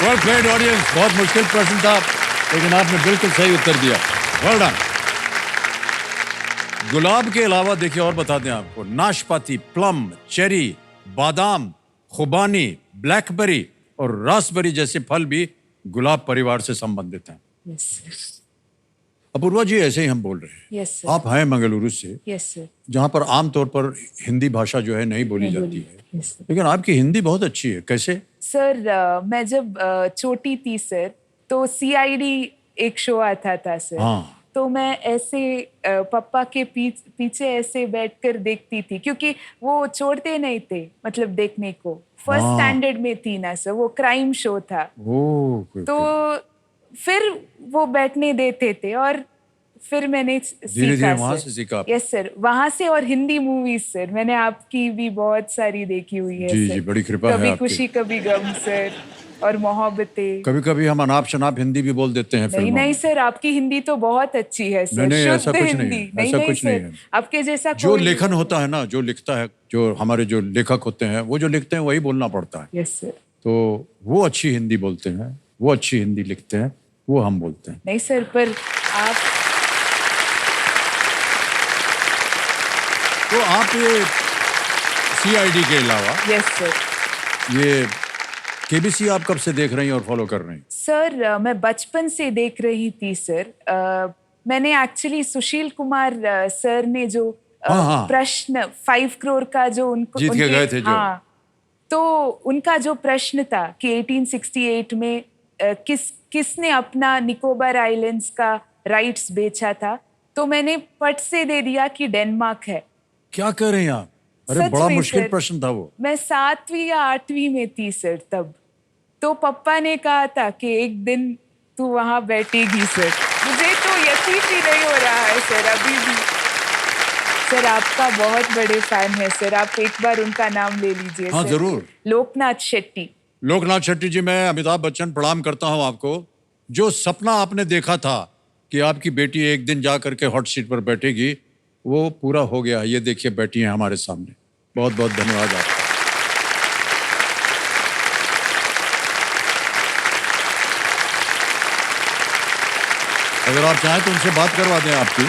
Well played audience. बहुत मुश्किल प्रश्न था लेकिन आपने बिल्कुल सही उत्तर दिया। Well done. गुलाब के अलावा देखिए और बता दें आपको, नाशपाती, प्लम, चेरी, बादाम, खुबानी, ब्लैकबेरी और रास्पबेरी जैसे फल भी गुलाब परिवार से संबंधित हैं। यस सर, अपूर्वा जी, ऐसे ही हम बोल रहे हैं। यस सर, आप हैं मंगलुरु से, यस सर, जहाँ पर आमतौर पर हिंदी भाषा जो है नहीं बोली जाती है, यस सर। लेकिन आपकी हिंदी बहुत अच्छी है। कैसे? सर मैं जब छोटी थी सर, तो सीआईडी एक शो आता था सर। हाँ। तो मैं ऐसे पापा के पीछे ऐसे बैठकर देखती थी, क्योंकि वो छोड़ते नहीं थे मतलब देखने को। फर्स्ट हाँ। स्टैंडर्ड में थी ना सर, वो क्राइम शो था। तो फिर वो बैठने देते थे और फिर मैंने धीरे-धीरे वहाँ से सीखा आपने। यस सर, वहाँ से। और हिंदी मूवीज सर, मैंने आपकी भी बहुत सारी देखी हुई है जी सर। जी, बड़ी कृपा है कभी आपकी। खुशी कभी गम सर, और मोहब्बतें। कभी कभी हम अनाप शनाप हिंदी भी बोल देते हैं नहीं फिल्मों नहीं में। सर, आपकी हिंदी तो बहुत अच्छी है सर। नहीं, ऐसा शुद्ध कुछ नहीं हिंदी। है, ऐसा कुछ नहीं सर, है। आपके जैसा जो कोई लेखन नहीं। होता है ना, जो लिखता है, जो हमारे जो लेखक होते हैं, वो जो लिखते हैं वही बोलना पड़ता है। Yes sir. तो वो अच्छी हिंदी बोलते हैं, वो अच्छी हिंदी लिखते हैं, वो हम बोलते हैं। नहीं सर, पर आप तो आप ये सीआईडी के अलावा यस सर। ये केबीसी आप कब से देख रही हैं और फॉलो कर रही हैं? सर मैं बचपन से देख रही थी सर। मैंने एक्चुअली सुशील कुमार सर ने जो हाँ। प्रश्न 5 करोड़ का जो उनको जीत के गए थे जो। हाँ, तो उनका जो प्रश्न था कि 1868 में किसने अपना निकोबार आइलैंड्स का राइट्स बेचा था, तो मैंने पट से दे दिया कि डेनमार्क है। क्या कह रहे हैं आप? अरे सच बड़ा में मुश्किल सर। प्रश्न था वो। मैं 7वीं या 8वीं में थी सर तब। तो पापा ने कहा था कि एक दिन तू वहां बैठेगी सर। मुझे तो यकीन ही नहीं हो रहा है सर अभी भी। सर आपका बहुत बड़े फैन है सर, आप एक बार उनका नाम ले लीजिए। हाँ, सर। जरूर। लोकनाथ शेट्टी। लोकनाथ शेट्टी जी, मैं अमिताभ बच्चन प्रणाम करता हूं आपको। जो सपना आपने देखा था कि आपकी बेटी एक दिन जा करके हॉट सीट पर बैठेगी, वो पूरा हो गया। ये देखिए बैठी हैं हमारे सामने। बहुत बहुत धन्यवाद आपका। अगर आप चाहें तो उनसे बात करवा दें आपकी।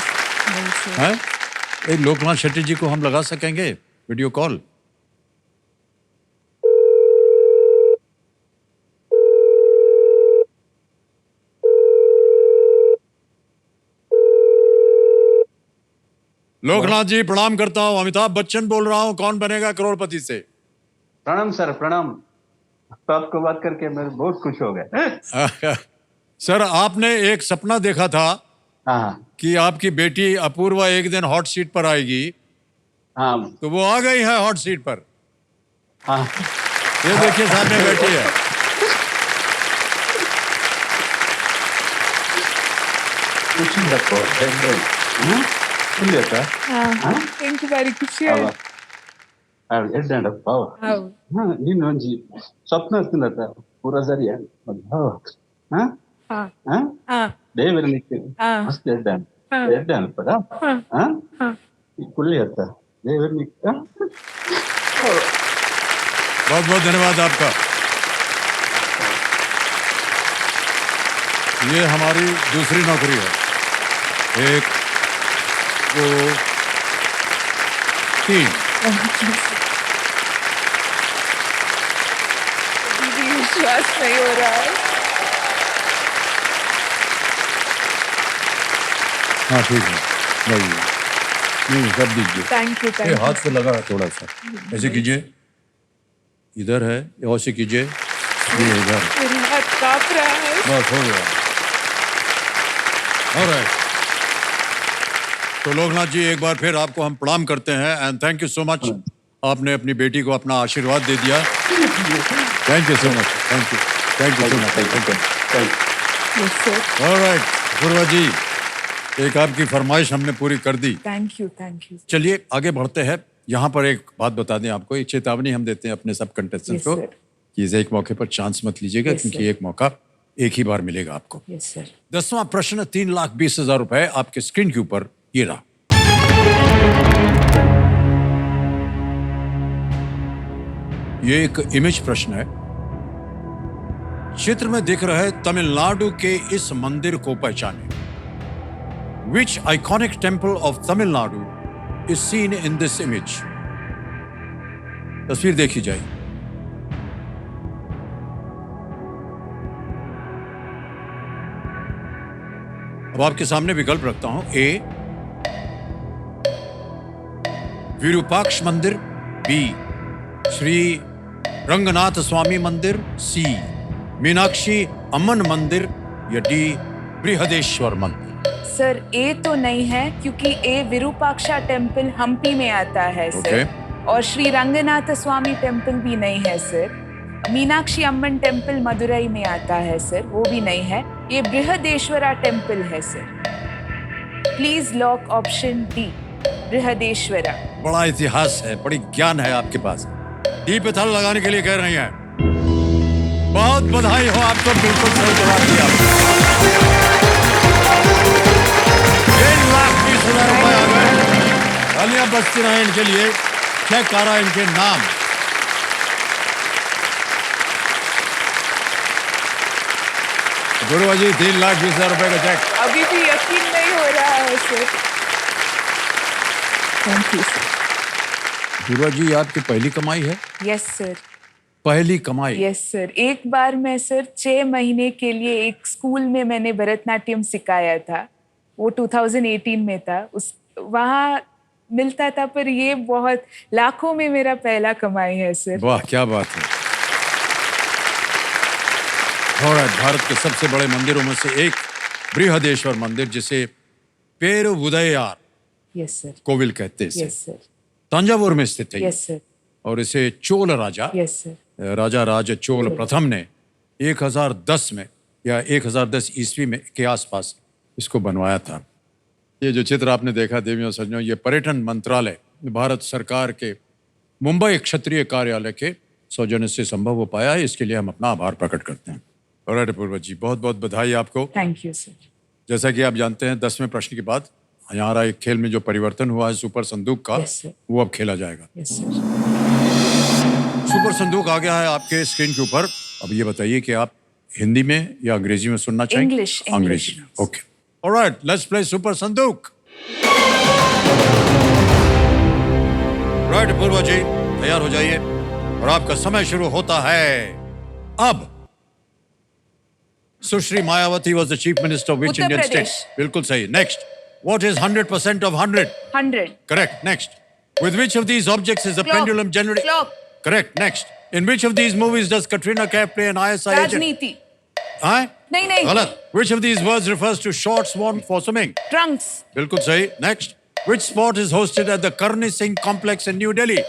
हैं? एक लोकनाथ शेट्टी जी को हम लगा सकेंगे वीडियो कॉल? लोकनाथ जी प्रणाम करता हूँ। अमिताभ बच्चन बोल रहा हूँ, कौन बनेगा करोड़पति से। प्रणाम सर, प्रणाम। तो आपको बात करके मैं बहुत खुश हो गया। सर, आपने एक सपना देखा था हाँ कि आपकी बेटी अपूर्वा एक दिन हॉट सीट पर आएगी, हाँ तो वो आ गई है हॉट सीट पर। हाँ। ये देखिए सामने बैठी है। खुशी रखो। ಥ್ಯಾಂಕ್ ಯು ಬಾರಿ ಖುಷಿ ಎಡ್ಡಪ್ಪ ನೀನು ಒಂಜಿ ಸ್ವಪ್ನ ಇರ್ತದತ್ತ ಪೂರ ಸರಿ ದೇವರ ನಿಕ್ಕೆ ಮಸ್ತ್ ಎಡ್ಡ ಅನ್ಪದ ಕುಳ್ಳಿ ಅತ್ತ ದೇವರ ನಿಕ್ಕ। बहुत बहुत धन्यवाद आपका। ये हमारी दूसरी नौकरी है। 1 2 3। दीदी विश्वास नहीं हो रहा है। हाँ ठीक है, बढ़िया। नहीं सब दीजिए। थैंक यू ये थैंक हाथ पे लगा है थोड़ा सा, ऐसे कीजिए। इधर है, ऐसे कीजिए। ये इधर। यू। मेरा हाथ कांप रहा है। बस हो गया। ऑलराइट। तो लोकनाथ जी, एक बार फिर आपको हम प्रणाम करते हैं and thank you so much. आपने अपनी बेटी को अपना आशीर्वाद दे दिया। Thank you so much. Thank you so much. Yes sir. Alright Purva ji, एक आपकी फरमाइश हमने पूरी कर दी। Thank you thank you. चलिए आगे बढ़ते हैं। यहाँ पर एक बात बता दें आपको, एक चेतावनी हम देते हैं अपने सब कंटेस्टेंट Yes, को sir. कि इसे एक मौके पर चांस मत लीजिएगा, Yes, क्योंकि sir. एक मौका एक ही बार मिलेगा आपको। Yes sir. 10वां प्रश्न 3,20,000 रुपए आपके स्क्रीन के ऊपर ये रहा। ये एक इमेज प्रश्न है। चित्र में दिख रहे तमिलनाडु के इस मंदिर को पहचाने। Which iconic temple of Tamil Nadu is seen in this image? तस्वीर देखी जाए। अब आपके सामने विकल्प रखता हूं। ए विरूपाक्ष मंदिर, बी श्री रंगनाथ स्वामी मंदिर, सी मीनाक्षी अम्मन मंदिर, या डी बृहदेश्वर मंदिर। सर ए तो नहीं है क्योंकि ए विरूपाक्षा टेम्पल हम्पी में आता है सर। और श्री रंगनाथ स्वामी टेम्पल भी नहीं है सर। मीनाक्षी अम्मन टेम्पल मदुरई में आता है सर, वो भी नहीं है। ये बृहदेश्वरा टेम्पल है sir. Please lock option D, Brihadeeswara. बड़ा इतिहास है, बड़ी ज्ञान है आपके पास। डी पे थल लगाने के लिए कह रही हैं। बहुत बधाई हो आपको, बिल्कुल सही जवाब दिया। 1,20,000 रुपए आ गए। तालियां बजती रहे इनके लिए। चेक आ रहा है इनके नाम। गुरु जी 3,20,000 रुपए का चेक। अभी भी यकीन नहीं हो रहा है सर। Thank you sir. गुरु जी आपकी पहली कमाई है? Yes sir. पहली कमाई? Yes sir. एक बार मैं सर 6 महीने के लिए एक स्कूल में मैंने भरतनाट्यम सिखाया था। वो 2018 में था। उस वहाँ मिलता था, पर ये बहुत लाखों में मेरा पहला कमाई है सर। वाह क्या बात है। और भारत के सबसे बड़े मंदिरों में से एक बृहदेश्वर मंदिर, जिसे पेरुवुदैयार यस सर कोविल कहते हैं, यस सर तंजावुर में स्थित है। यस सर और इसे चोल राजा, यस सर, राजा राज चोल प्रथम ने 1010 में या 1010 ईस्वी में के आसपास इसको बनवाया था। ये जो चित्र आपने देखा देवियों सज्जनों, ये पर्यटन मंत्रालय भारत सरकार के मुंबई क्षेत्रीय कार्यालय के सौजन्य से संभव हो पाया है। इसके लिए हम अपना आभार प्रकट करते हैं। और पूर्वज जी बहुत बहुत बधाई आपको। Thank you sir. जैसा कि आप जानते हैं 10वें प्रश्न के बाद यहाँ एक खेल में जो परिवर्तन हुआ है सुपर संदूक का, Yes, sir. वो अब खेला जाएगा। Yes sir. सुपर संदूक आ गया है आपके स्क्रीन के ऊपर। अब ये बताइए कि आप हिंदी में या अंग्रेजी में सुनना चाहेंगे? English. अंग्रेजी में। Okay, alright, let's play super संदूक। राइट पूर्वा जी, तैयार हो जाइए और आपका समय शुरू होता है अब। सुश्री Mayawati was the chief minister of which Uttar Indian Pradesh. state? बिल्कुल सही। Next, what is 100% of 100? 100 Correct. Next, with which of these objects is the Clock. pendulum generally? Clock. Correct. Next, in which of these movies does Katrina Kaif play an ISI agent? राजनीति। हाँ? नहीं नहीं। गलत। Which of these words refers to shorts worn for swimming? Trunks. बिल्कुल सही। Next, which sport is hosted at the Karni Singh complex in New Delhi?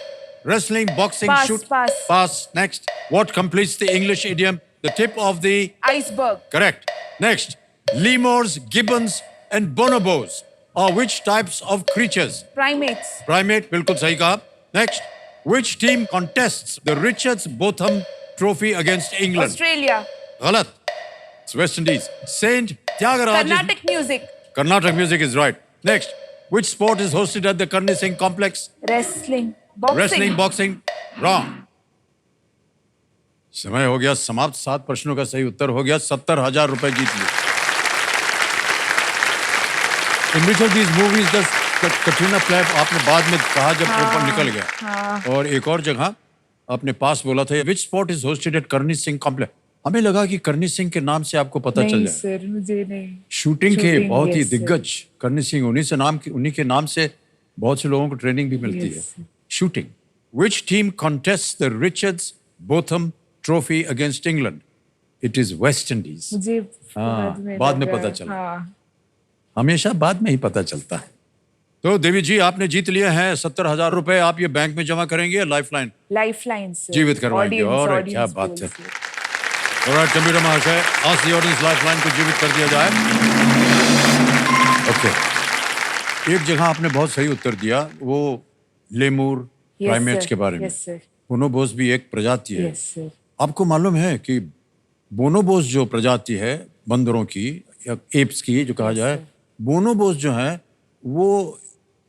Wrestling, boxing, Pass, shoot. pass. Pass. Next, what completes the English idiom the tip of the? Iceberg. Correct. Next, lemurs, gibbons, and bonobos are which types of creatures? Primates. Primate, बिल्कुल सही कहा। Next, which team contests the Richards Botham Trophy against England? Australia. गलत। It's West Indies. Saint Tyagaraja. Karnataka music. Carnatic music is right. Next, which sport is hosted at the Karni Singh complex? Wrestling. Boxing. Wrestling, boxing. Wrong. समय हो गया समाप्त। 7 प्रश्नों का सही उत्तर हो गया। 70,000 रुपए जीत लिए। In which of these movies does Katrina Kaif, आपने बाद में कहा जब ऊपर निकल गया। और एक और जगह आपने पास बोला था, which sport is hosted at Karni Singh complex? हमें लगा कि करनी सिंह के नाम से आपको पता चल नहीं जाए। सर, मुझे नहीं। शूटिंग के Shooting, बहुत ही yes, sir. दिग्गज करनी सिंह, उन्हीं के नाम से बहुत से लोगों को ट्रेनिंग भी मिलती Yes, है। sir. Shooting. Which team contests the Richards Botham Trophy against England? It is West Indies. मुझे हाँ, बाद बाद में लगा। पता चला। हाँ। हमेशा बाद में ही पता चलता है। तो देवी जी आपने जीत लिए हैं 70,000 रुपए। आप ये बैंक में जमा करेंगे या लाइफलाइन? Lifeline sir. जीवित करवाएंगे। Audience, और audience क्या बात goals, है। sir. ऑलराइट कंप्यूटर महाशय, आज दी ऑडियंस लाइफलाइन को जीवित कर दिया जाए। ओके, एक जगह आपने बहुत सही उत्तर दिया, वो लेमूर Yes, प्राइमेट्स sir. के बारे में। Yes, sir. बोनोबोस भी एक प्रजाति है। Yes, sir. आपको मालूम है कि बोनोबोस जो प्रजाति है बंदरों की या एप्स की जो कहा जाए, बोनोबोस जो है वो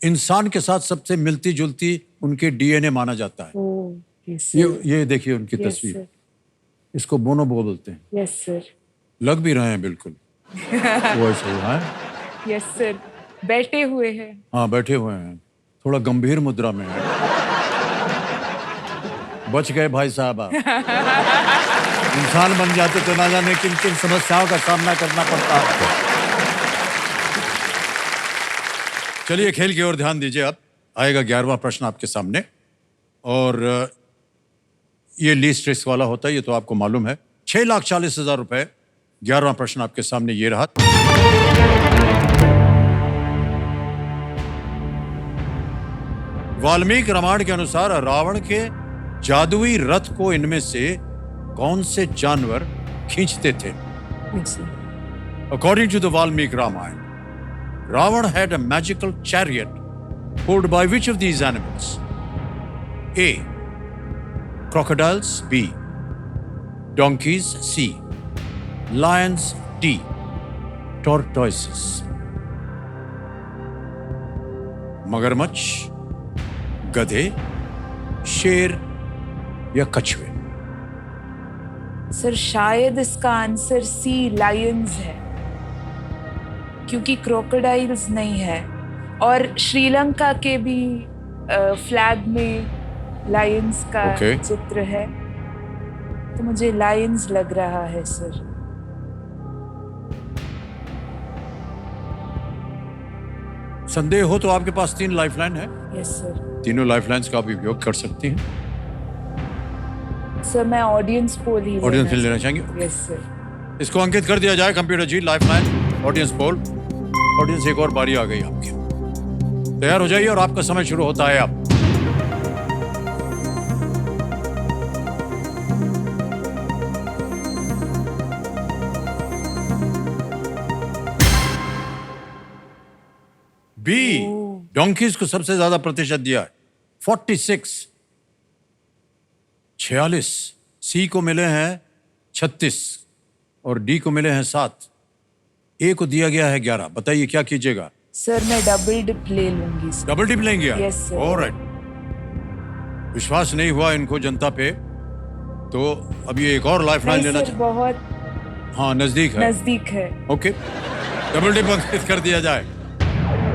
इंसान के साथ सबसे मिलती जुलती उनके डीएनए माना जाता है। Oh, yes, sir. ये देखिए उनकी Yes, तस्वीर। sir. इसको बोनोबो बोलते हैं। Yes, sir. लग भी रहे हैं बिल्कुल वो ऐसे है। Yes, sir. बैठे हुए हैं। हाँ बैठे हुए हैं, थोड़ा गंभीर मुद्रा में है। बच गए भाई साहब आप। इंसान बन जाते तो ना जाने किन किन समस्याओं का सामना करना पड़ता है। चलिए खेल की ओर ध्यान दीजिए। अब आएगा 11वां प्रश्न आपके सामने, और ये लीस्ट रिस्क वाला होता है, ये तो आपको मालूम है। 6,40,000 रुपए। 11वां प्रश्न आपके सामने ये रहा। वाल्मीकि रामायण के अनुसार रावण के जादुई रथ को इनमें से कौन से जानवर खींचते थे? According to the Valmiki Ramayana, Ravan had a magical chariot pulled by which of these animals? A. Crocodiles. B. Donkeys. C. Lions. D. Tortoises. मगरमच्छ, गधे, शेर या कछुए? सर शायद इसका आंसर सी लायंस है, क्योंकि क्रोकोडाइल्स नहीं है, और श्रीलंका के भी फ्लैग में लायंस का चित्र है, तो मुझे लायंस लग रहा है सर। संदेह हो तो आपके पास 3 लाइफलाइन है। Yes sir. तीनों लाइफलाइंस का आप उपयोग कर सकती हैं। सर मैं ऑडियंस पोल ही लेना चाहेंगे? Yes sir. इसको अंकित कर दिया जाए computer ji. Lifeline, audience poll. Audience एक और बारी आ गई आपकी। तैयार हो जाइए और आपका समय शुरू होता है अब। बी, डोंकीज को सबसे ज्यादा प्रतिशत दिया है, 46। 46। सी को मिले हैं 36 और डी को मिले हैं 7। ए को दिया गया है 11। बताइए क्या कीजिएगा? सर मैं डबल डिप ले लूंगी सर। डबल डिप लेंगे? Yes sir. ऑलराइट। विश्वास नहीं हुआ इनको जनता पे, तो अब ये एक और लाइफलाइन लेना चाहिए। बहुत हाँ नजदीक है। ओके, डबल डिप अंकित कर दिया जाए।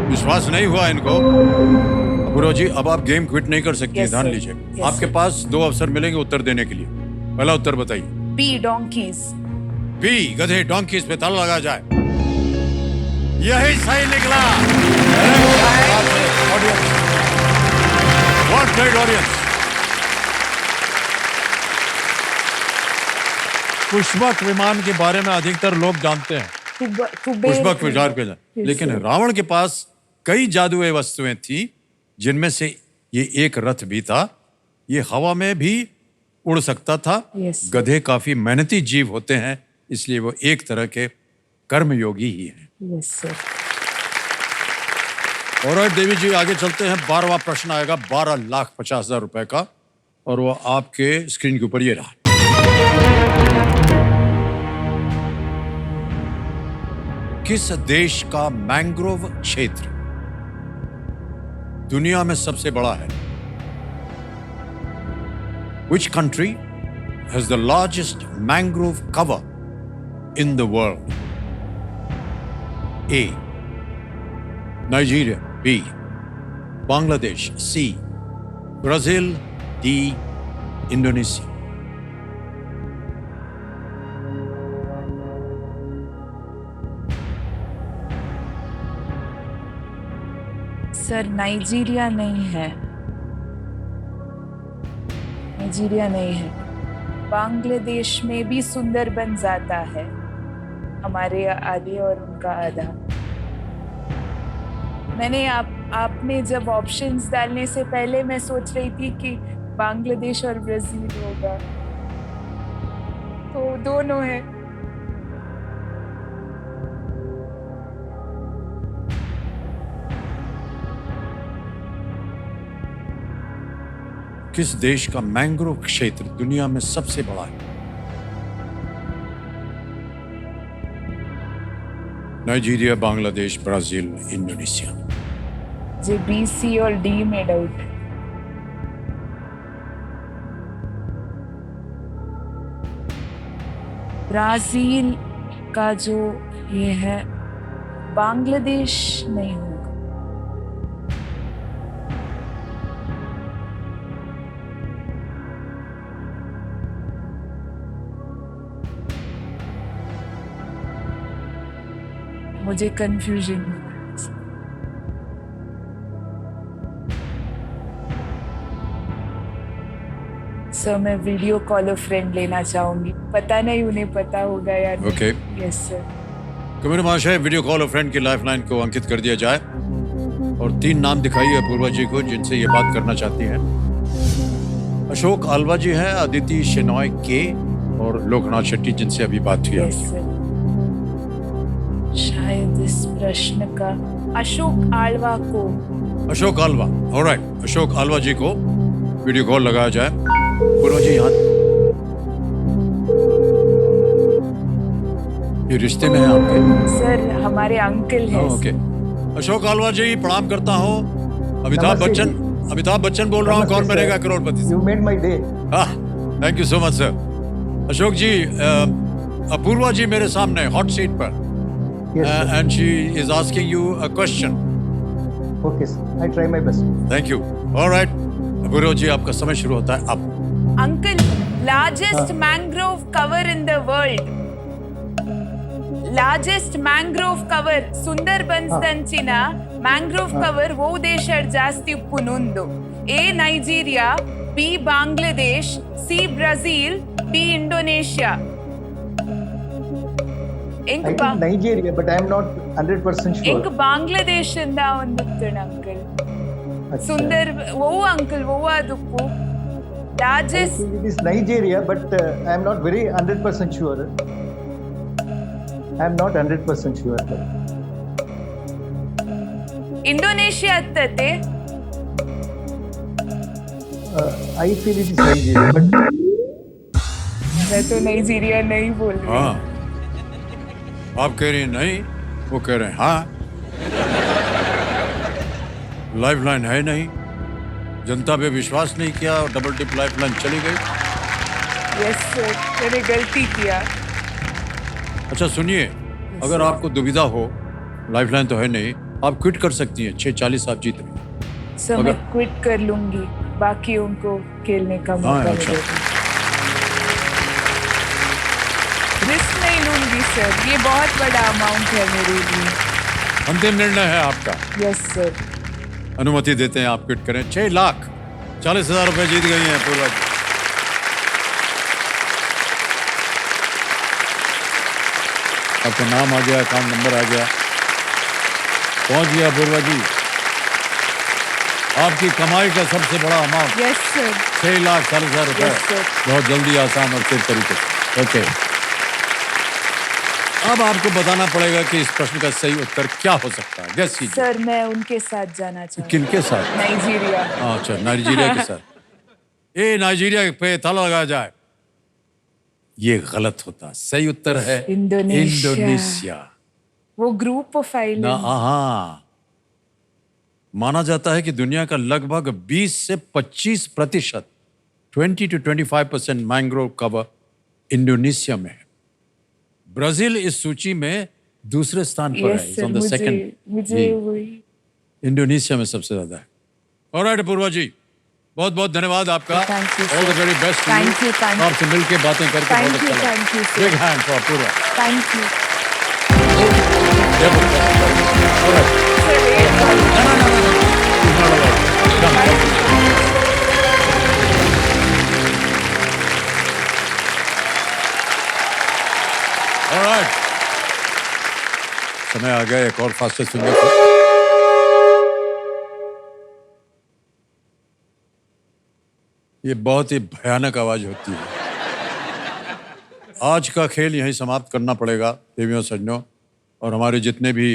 विश्वास नहीं हुआ इनको। गुरु जी अब आप गेम क्विट नहीं कर सकती, ध्यान लीजिए। आपके पास 2 अवसर मिलेंगे उत्तर देने के लिए। पहला उत्तर बताइए। B, donkeys. बी, गधे, डोंकीज पे ताला लगा जाए। यही सही निकला। What great audience. पुष्पक विमान के बारे में अधिकतर लोग जानते हैं, पुष्पक विचार के, लेकिन रावण के पास कई जादुई वस्तुएं थी, जिनमें से ये एक रथ भी था। ये हवा में भी उड़ सकता था। गधे काफी मेहनती जीव होते हैं, इसलिए वो एक तरह के कर्मयोगी ही हैं। ऑलराइट देवी जी, आगे चलते हैं। 12वां प्रश्न आएगा 12,50,000 रुपए का, और वो आपके स्क्रीन के ऊपर ये रहा। किस देश का मैंग्रोव क्षेत्र दुनिया में सबसे बड़ा है? Which country has the largest mangrove cover in the world? A. Nigeria. B. Bangladesh. C. Brazil. D. Indonesia. Sir Nigeria नहीं है, नाइजीरिया नहीं है। बांग्लादेश में भी सुंदरबन जाता है, हमारे आधे और उनका आधा। मैंने आपने जब ऑप्शंस डालने से पहले मैं सोच रही थी कि बांग्लादेश और ब्राजील होगा, तो दोनों है। किस देश का मैंग्रोव क्षेत्र दुनिया में सबसे बड़ा है? Nigeria, Bangladesh, Brazil, Indonesia. जे बी, सी और डी में डाउट है। ब्राजील का जो ये है, बांग्लादेश नहीं हो। मुझे कंफ्यूजन। सर मैं वीडियो कॉल ऑफ फ्रेंड लेना चाहूंगी, पता नहीं उन्हें पता होगा या नहीं। Okay yes sir. कमेंट महाशय, वीडियो कॉल ऑफ फ्रेंड की लाइफलाइन को अंकित कर दिया जाए और 3 नाम दिखाइए अपूर्वा जी को जिनसे ये बात करना चाहती हैं। अशोक आल्वा जी हैं, अदिति शेनॉय के और लोकनाथ शेट्टी जिनसे अभी बात हुई यस आपकी। सर। शायद इस प्रश्न का अशोक आल्वा को। अशोक आल्वा, ऑलराइट, अशोक आल्वा जी को वीडियो कॉल लगाया जाए। पूर्वा जी यहाँ, ये रिश्ते में है आपके? सर हमारे अंकल हैं। ओके, अशोक आल्वा जी प्रणाम करता हूँ। अमिताभ बच्चन बोल रहा हूँ, Kaun Banega Crorepati? You made my day. Thank you so much sir. Ashok ji, Apurva ji मेरे सामने हॉट सीट पर, Yes, sir. And she is asking you a question. Okay, sir. I try my best. Thank you. Alright Apurva ji, आपका समय शुरू होता है अब। Uncle, largest mangrove cover in the world, largest mangrove cover Sundarbans ದಂಚಿನ ಮ್ಯಾಂಗ್ರೋವ್ ಕವರ್ ಓ ದೇಶಡ್ ಜಾಸ್ತಿ ಉಪ್ಪುನುಂದು? A Nigeria, B Bangladesh, C Brazil, D Indonesia. I think Nigeria, but I am not 100% sure. ಎಂಕ್ ಬಾಂಗ್ಲಾದೇಶ್ ಇಂದ ಒಂದುತ್ತಣ ಅಂಕಲ್. Achha. ಸುಂದರ್ ಓ ಅಂಕಲ್ ಓ ಅದುಪ್ಪು I largest think it is Nigeria, but I am not very 100% sure. I am not 100% sure. Indonesia ಅತ್ತತೆ. I feel it is Nigeria, but मैं तो नाइजीरिया नहीं बोल रही। हाँ, आप कह रही हैं नहीं, वो कह रहे हैं हाँ। लाइफलाइन है नहीं, जनता पे विश्वास नहीं किया और डबल टिप लाइफलाइन चली गई। यस सर, मैंने गलती किया। अच्छा सुनिए, अगर आपको दुविधा हो, लाइफलाइन तो है नहीं, आप क्विट कर सकती हैं। 6:40 आप जीत रही हैं। सर मैं अगर- क्विट कर लूंगी, बाकी उनको खेलने का मौका अच्छा। मिलेगा। रिस्क नहीं लूंगी सर, ये बहुत बड़ा अमाउंट है मेरे लिए। अंतिम निर्णय है आपका, यस सर। अनुमति देते हैं आप क्विट करें। 6,40,000 रुपए जीत गई हैं पूर्वा जी। आपका नाम आ गया, अकाउंट नंबर आ गया, पहुंच गया पूर्वा जी। आपकी कमाई का सबसे बड़ा अमाउंट यस सर। 6,40,000 रुपए, Yes, sir. बहुत जल्दी, आसान और तेज तरीके से। ओके, अब आपको बताना पड़ेगा कि इस प्रश्न का सही उत्तर क्या हो सकता है। गेस कीजिए। सर मैं उनके साथ जाना चाहूँ। किनके साथ? नाइजीरिया। अच्छा, नाइजीरिया के साथ। ये नाइजीरिया पे ताला लगाया जाए, ये गलत होता। सही उत्तर है इंडोनेशिया। इंडोनेशिया। वो ग्रुप ऑफ ना, आइलैंड। हाँ, माना जाता है कि दुनिया का लगभग 20 से 25%, 20 to 25% मैंग्रोव कवर इंडोनेशिया में है। ब्राजील इस सूची में दूसरे स्थान पर है, yes sir, on the second. मुझे वही। इंडोनेशिया में सबसे ज्यादा है। ऑलराइट पूर्वा जी, बहुत बहुत धन्यवाद आपका। Thank you, sir. All the very best. Thank you, thank you. आपसे मिलके बातें करके बहुत Thank you, अच्छा thank you, लगा। sir. Big hand for Purva. Thank you Alright. Sir. एक बार- He's not allowed. Come. Alright. समय आ गया एक और फास्टेस्ट फिंगर को। ये बहुत ही भयानक आवाज होती है। आज का खेल यहीं समाप्त करना पड़ेगा देवियों सज्जनों, और हमारे जितने भी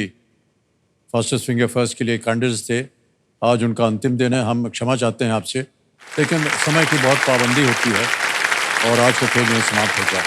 फास्टेस्ट फिंगर फर्स्ट के लिए कैंडिडेट्स थे, आज उनका अंतिम दिन है। हम क्षमा चाहते हैं आपसे, लेकिन समय की बहुत पाबंदी होती है और आज का खेल यहीं समाप्त हो गया।